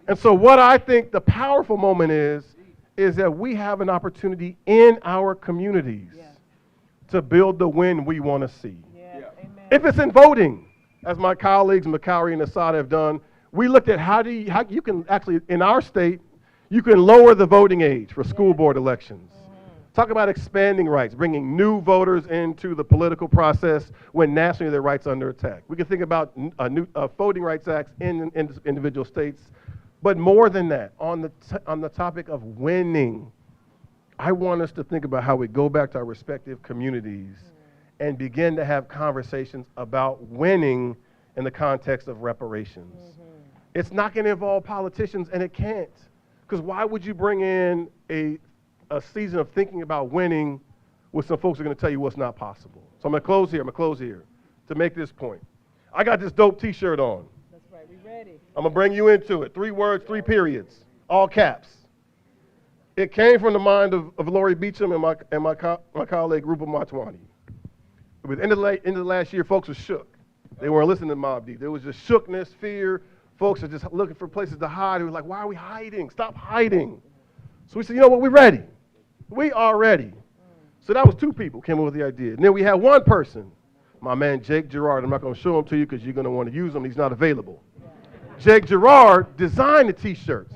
And so what I think the powerful moment is that we have an opportunity in our communities to build the win we want to see. If it's in voting, as my colleagues McCowery and Assad have done, we looked at how you can actually, in our state, you can lower the voting age for school board elections. Talk about expanding rights, bringing new voters into the political process when nationally their rights are under attack. We can think about new voting rights acts in individual states, but more than that, on the topic of winning, I want us to think about how we go back to our respective communities and begin to have conversations about winning in the context of reparations. It's not going to involve politicians, and it can't, because why would you bring in a season of thinking about winning with some folks who are going to tell you what's not possible. So I'm going to close here to make this point. I got this dope t-shirt on. That's right, we ready. I'm going to bring you into it. 3 words, 3 periods, all caps. It came from the mind of Lori Beecham and my colleague Rupa Matwani. At the end of the last year, folks were shook. They weren't listening to Mobb Deep. There was just shookness, fear. Folks are just looking for places to hide. They were like, why are we hiding? Stop hiding. So we said, you know what, we're ready. We are ready. So that was 2 people came up with the idea. And then we had 1 person, my man Jake Gerard. I'm not going to show him to you because you're going to want to use him. He's not available. Jake Gerard designed the t-shirts.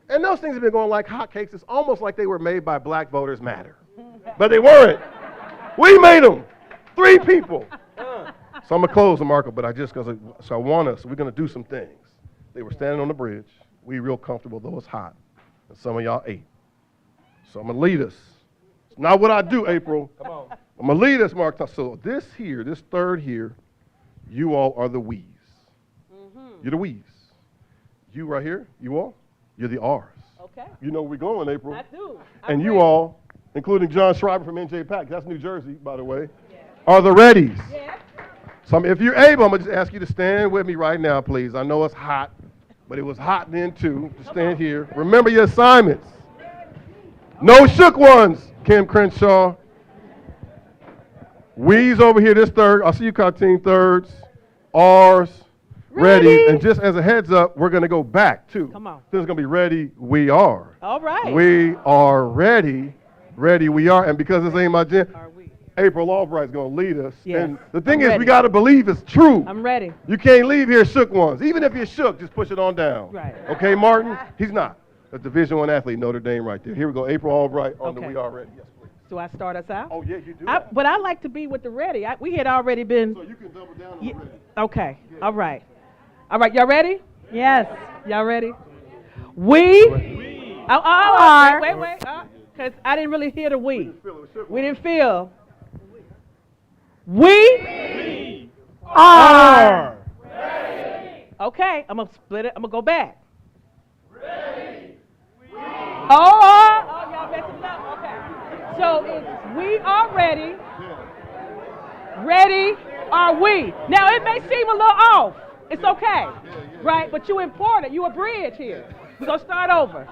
And those things have been going like hotcakes. It's almost like they were made by Black Voters Matter. But they weren't. We made them. 3 people. So I'm going to close the marker, but I want us, we're going to do some things. They were standing on the bridge. We real comfortable, though it's hot. And some of y'all ate. So I'm going to lead us. It's not what I do, April. Come on. I'm going to lead us, Mark. So this third here, you all are the we's. You're the we's. You right here, you all, you're the R's. Okay. You know where we're going, April. I do. And you all, including John Schreiber from NJ Pack, that's New Jersey, by the way, are the readies. Yeah. So if you're able, I'm going to just ask you to stand with me right now, please. I know it's hot, but it was hot then too. Just stand here. Remember your assignments. No shook ones, Kim Crenshaw. We's over here, this third. I'll see you, Cartine, thirds. R's. Ready. And just as a heads up, we're going to go back, too. Come on. This is going to be ready, we are. All right. We are ready. Ready, we are. And because this ain't my gym, Are we? April Albright's going to lead us. Yes. And the thing I'm is, ready. we got to believe it's true. I'm ready. You can't leave here shook ones. Even if you're shook, just push it on down. Right. Okay, Martin? He's not. That's Division I athlete, Notre Dame right there. Here we go. April Albright on the Okay. We Are Ready. Yes, please. Do I start us out? Oh, yeah, you do. But I like to be with the ready. We had already been. So you can double down on Ye- the ready. Okay. All right. All right. Y'all ready? Yes. Y'all ready? We are. Wait. Because I didn't really hear the we. Feel it, shook We ones. didn't feel. We are Okay, I'm gonna split it. I'm gonna go back. Oh, y'all messing it up. Okay. So it's we are ready. Ready are we? Now it may seem a little off. It's okay, right? But you important. You a bridge here. We're gonna start over.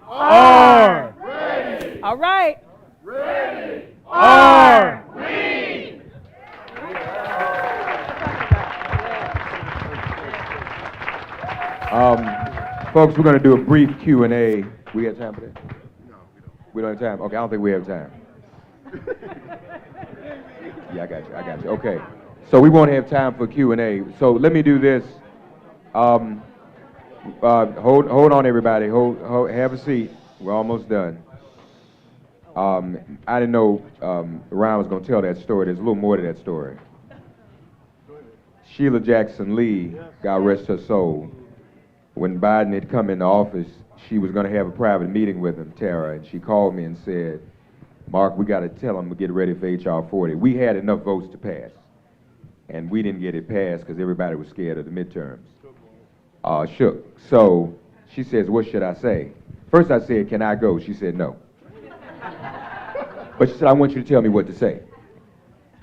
are All right. are Folks, we're going to do a brief Q&A. We have time for that? No, we don't have time. Okay, I don't think we have time. Yeah, I got you. Okay. So we won't have time for Q&A. So let me do this. Hold on, everybody. Hold, have a seat. We're almost done. I didn't know Ryan was going to tell that story. There's a little more to that story. Sheila Jackson Lee, God rest her soul, when Biden had come into office, she was going to have a private meeting with him, Tara, and she called me and said, Mark, we got to tell him to get ready for H.R. 40. We had enough votes to pass, and we didn't get it passed because everybody was scared of the midterms. Shook. So she says, what should I say? First I said, can I go? She said, no. But she said, I want you to tell me what to say.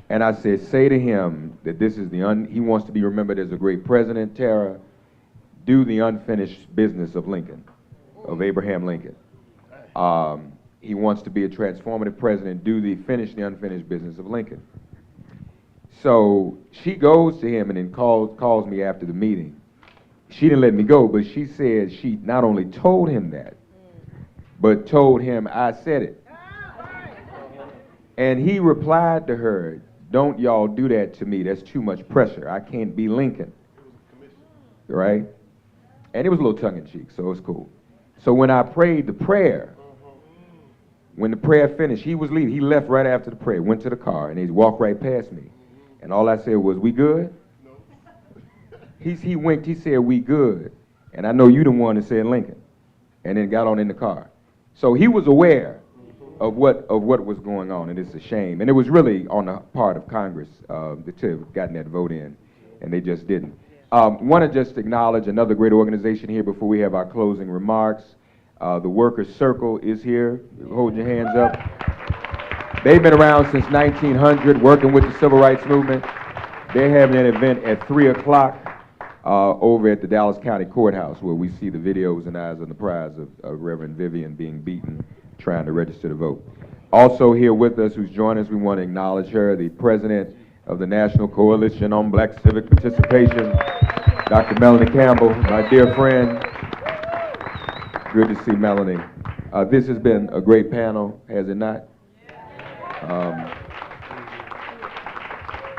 And I said, say to him that this is he wants to be remembered as a great president, Tara. Do the unfinished business of Lincoln, of Abraham Lincoln. He wants to be a transformative president. Finish the unfinished business of Lincoln. So she goes to him and then calls me after the meeting. She didn't let me go, but she said she not only told him that, but told him I said it. And he replied to her, don't y'all do that to me. That's too much pressure. I can't be Lincoln. Right? And it was a little tongue-in-cheek, so it was cool. So when I prayed the prayer, when the prayer finished, he was leaving. He left right after the prayer, went to the car, and he walked right past me. And all I said was, we good? He winked, he said, we good. And I know you the one that said Lincoln. And then got on in the car. So he was aware of what was going on, and it's a shame. And it was really on the part of Congress to have gotten that vote in, and they just didn't. Want to just acknowledge another great organization here before we have our closing remarks. The Workers' Circle is here. Hold your hands up. They've been around since 1900, working with the Civil Rights Movement. They're having an event at 3 o'clock over at the Dallas County Courthouse, where we see the videos and eyes on the prize of Reverend Vivian being beaten, trying to register to vote. Also here with us, who's joined us, we want to acknowledge her, the president of the National Coalition on Black Civic Participation, Dr. Melanie Campbell, my dear friend. Good to see Melanie. This has been a great panel, has it not?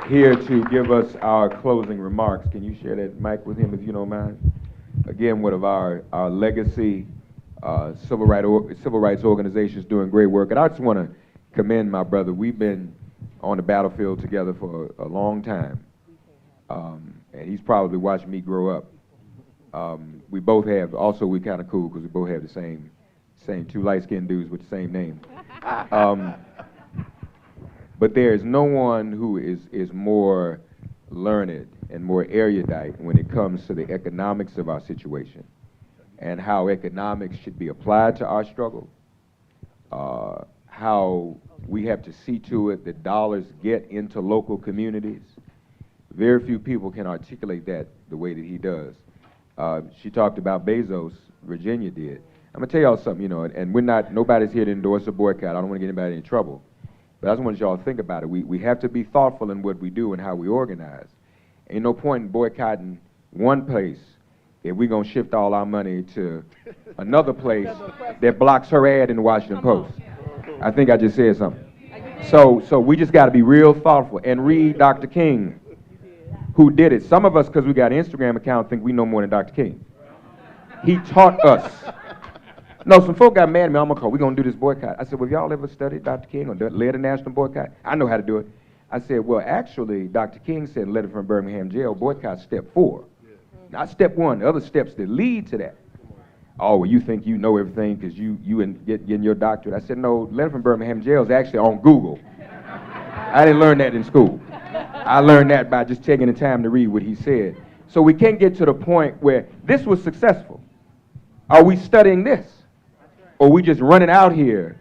Here to give us our closing remarks. Can you share that mic with him if you don't mind? Again, one of our legacy civil rights organizations doing great work. And I just want to commend my brother. We've been on the battlefield together for a long time. And he's probably watched me grow up. We both have, also we're kind of cool because we both have the same two light-skinned dudes with the same name. But there is no one who is more learned and more erudite when it comes to the economics of our situation and how economics should be applied to our struggle, how we have to see to it that dollars get into local communities. Very few people can articulate that the way that he does. She talked about Bezos, Virginia did. I'm gonna tell y'all something, and nobody's here to endorse a boycott. I don't want to get anybody in trouble. But I just want y'all to think about it. We have to be thoughtful in what we do and how we organize. Ain't no point in boycotting one place if we're going to shift all our money to another place that blocks her ad in the Washington Post. I think I just said something. So we just got to be real thoughtful and read Dr. King, who did it. Some of us, because we got an Instagram account, think we know more than Dr. King. He taught us. No, some folk got mad at me. I'm we're going to do this boycott. I said, well, have y'all ever studied Dr. King or led a national boycott? I know how to do it. I said, well, actually, Dr. King said, letter from Birmingham jail, boycott step 4. Not step 1, the other steps that lead to that. Oh, well, you think you know everything because you getting your doctorate. I said, no, letter from Birmingham jail is actually on Google. I didn't learn that in school. I learned that by just taking the time to read what he said. So we can't get to the point where this was successful. Are we studying this? Or we just running out here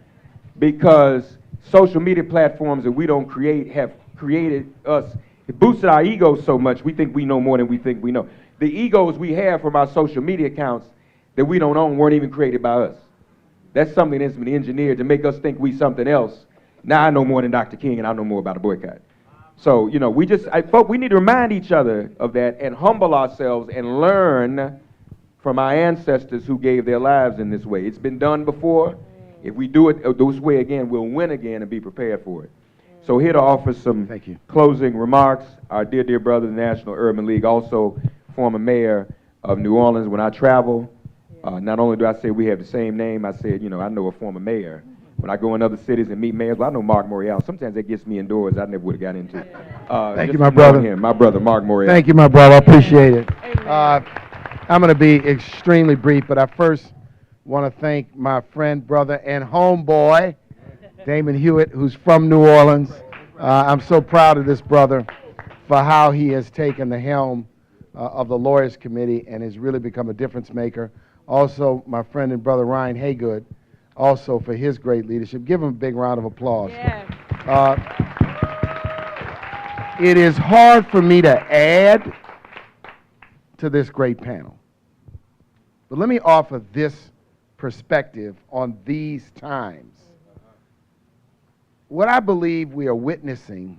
because social media platforms that we don't create have created us, it boosted our egos so much we think we know more than we think we know. The egos we have from our social media accounts that we don't own weren't even created by us. That's something that's been engineered to make us think we something else. Now I know more than Dr. King and I know more about a boycott. So, you know, we need to remind each other of that and humble ourselves and learn from our ancestors who gave their lives in this way. It's been done before. If we do it this way again, we'll win again and be prepared for it. So here to offer some closing remarks, our dear brother, the National Urban League, also former mayor of New Orleans. When I travel, not only do I say we have the same name, I said, you know, I know a former mayor. When I go in other cities and meet mayors, well, I know Mark Morial. Sometimes that gets me indoors I never would have got into. Thank you, my brother. My brother, Mark Morial. Thank you, my brother. I appreciate it. I'm going to be extremely brief, but I first want to thank my friend, brother, and homeboy, Damon Hewitt, who's from New Orleans. I'm so proud of this brother for how he has taken the helm of the Lawyers Committee and has really become a difference maker. Also, my friend and brother, Ryan Haygood, also for his great leadership. Give him a big round of applause. Yes. It is hard for me to add to this great panel. But let me offer this perspective on these times. What I believe we are witnessing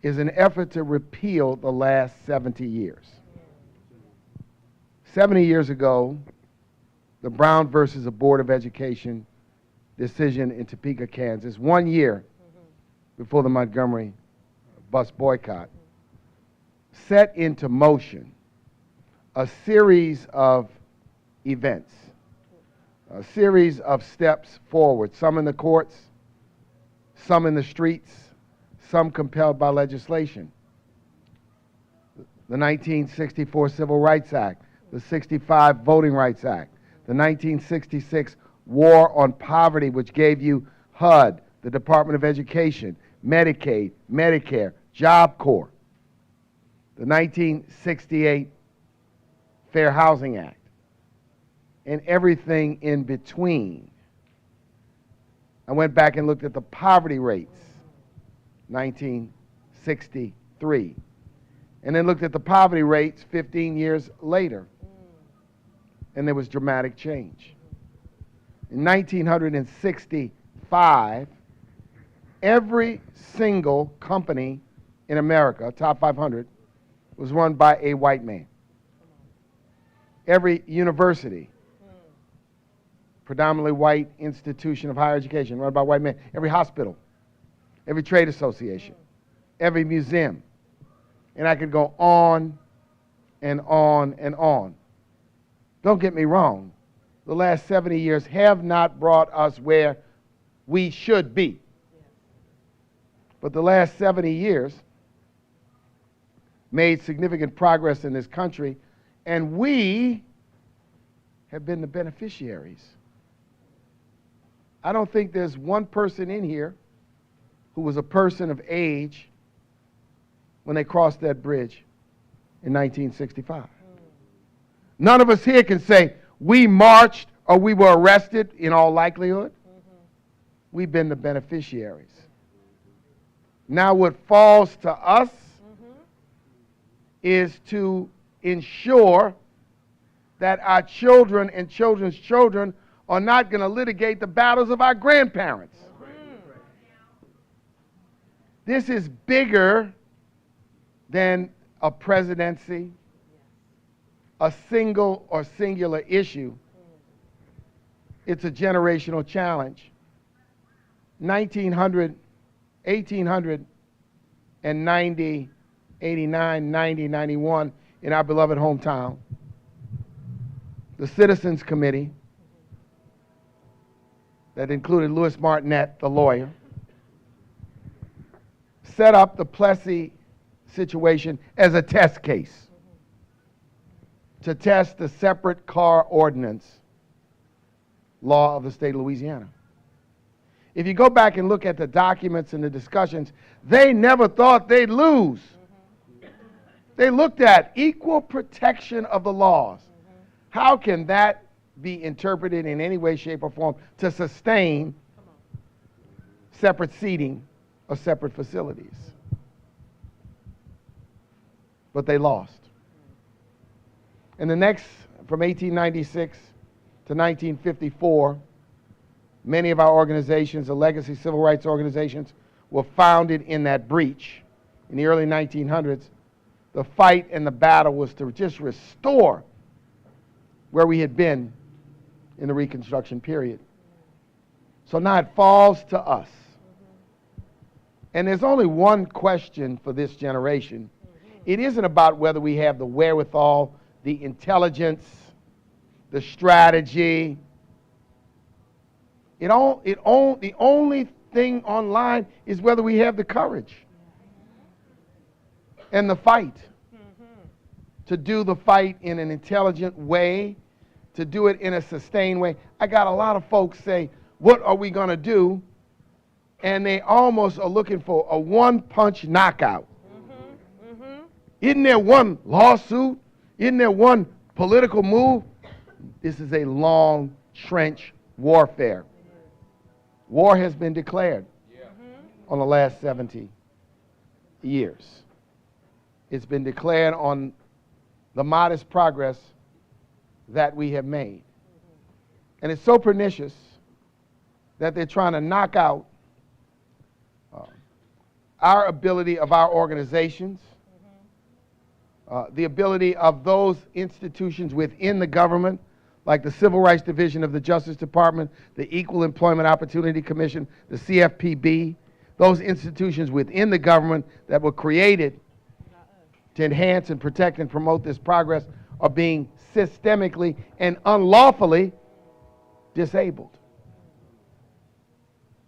is an effort to repeal the last 70 years. 70 years ago, the Brown versus the Board of Education decision in Topeka, Kansas, 1 year before the Montgomery bus boycott, set into motion a series of events, a series of steps forward, some in the courts, some in the streets, some compelled by legislation. The 1964 Civil Rights Act, the 65 Voting Rights Act, the 1966 War on Poverty, which gave you HUD, the Department of Education, Medicaid, Medicare, Job Corps, the 1968 Fair Housing Act, and everything in between. I went back and looked at the poverty rates, 1963, and then looked at the poverty rates 15 years later, and there was dramatic change. In 1965, every single company in America, top 500, was run by a white man. Every university, predominantly white institution of higher education, run by white men. Every hospital, every trade association, every museum. And I could go on and on and on. Don't get me wrong. The last 70 years have not brought us where we should be. But the last 70 years made significant progress in this country, and we have been the beneficiaries. I don't think there's one person in here who was a person of age when they crossed that bridge in 1965. None of us here can say we marched or we were arrested in all likelihood. We've been the beneficiaries. Now what falls to us is to ensure that our children and children's children are not going to litigate the battles of our grandparents. This is bigger than a presidency, a single or singular issue. It's a generational challenge. 1900, 1890, 89, 90, 91 in our beloved hometown, the Citizens Committee that included Louis Martinet, the lawyer, set up the Plessy situation as a test case to test the separate car ordinance law of the state of Louisiana. If you go back and look at the documents and the discussions, they never thought they'd lose. They looked at equal protection of the laws. How can that be interpreted in any way, shape, or form to sustain separate seating or separate facilities? But they lost. And the next, from 1896 to 1954, many of our organizations, the legacy civil rights organizations, were founded in that breach. In the early 1900s, the fight and the battle was to just restore where we had been in the Reconstruction period. So now it falls to us. And there's only one question for this generation. It isn't about whether we have the wherewithal, the intelligence, the strategy. The only thing online is whether we have the courage and the fight to do the fight in an intelligent way, to do it in a sustained way. I got a lot of folks say, what are we going to do? And they almost are looking for a one-punch knockout. Isn't there one lawsuit? Isn't there one political move? This is a long trench warfare. War has been declared on the last 70 years. It's been declared on the modest progress that we have made. And it's so pernicious that they're trying to knock out our ability of our organizations, the ability of those institutions within the government, like the Civil Rights Division of the Justice Department, the Equal Employment Opportunity Commission, the CFPB, those institutions within the government that were created to enhance and protect and promote this progress are being systemically and unlawfully disabled.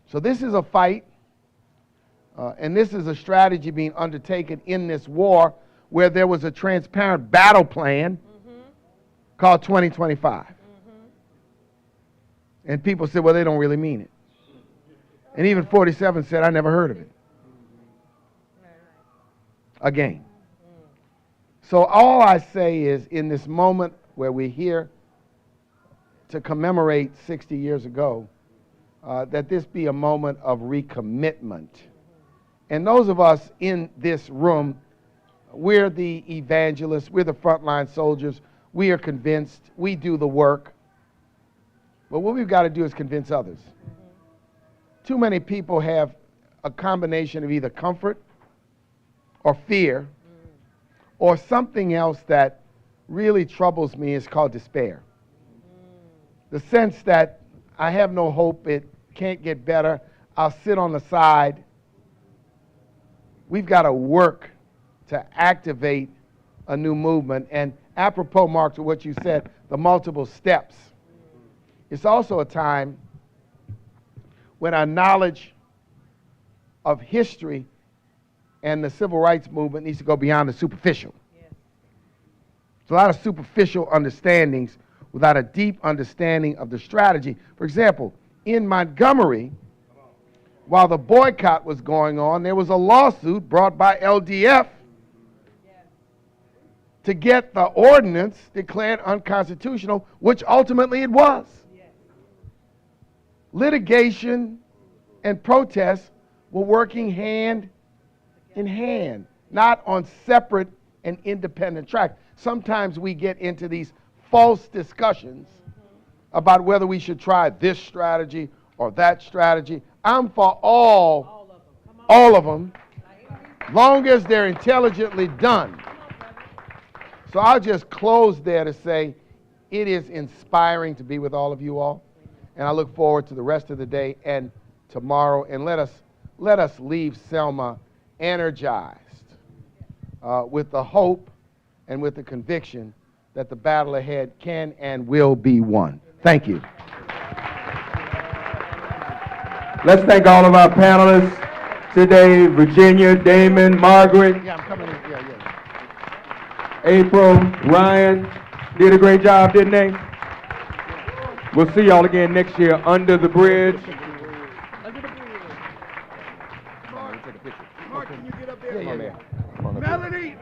So this is a fight, and this is a strategy being undertaken in this war where there was a transparent battle plan called 2025. And people said, well, they don't really mean it. And even 47 said, I never heard of it. Again. So all I say is, in this moment where we're here to commemorate 60 years ago, that this be a moment of recommitment. And those of us in this room, we're the evangelists, we're the frontline soldiers, we are convinced, we do the work. But what we've got to do is convince others. Too many people have a combination of either comfort or fear or something else that really troubles me is called despair. The sense that I have no hope, it can't get better, I'll sit on the side. We've got to work to activate a new movement. And apropos, Mark, to what you said, the multiple steps. It's also a time when our knowledge of history and the civil rights movement needs to go beyond the superficial. There's a lot of superficial understandings without a deep understanding of the strategy. For example, in Montgomery, while the boycott was going on, there was a lawsuit brought by LDF to get the ordinance declared unconstitutional, which ultimately it was. Litigation and protests were working hand in hand, not on separate and independent tracks. Sometimes we get into these false discussions about whether we should try this strategy or that strategy. I'm for all of them, long as they're intelligently done. So I'll just close there to say it is inspiring to be with all of you all. And I look forward to the rest of the day and tomorrow. And let us leave Selma energized with the hope and with the conviction that the battle ahead can and will be won. Thank you. Let's thank all of our panelists today, Virginia, Damon, Margaret, Yeah, I'm coming in. Yeah. April, Ryan. Did a great job, didn't they? We'll see y'all again next year under the bridge. Mark, can you get up there? Yeah. Melody,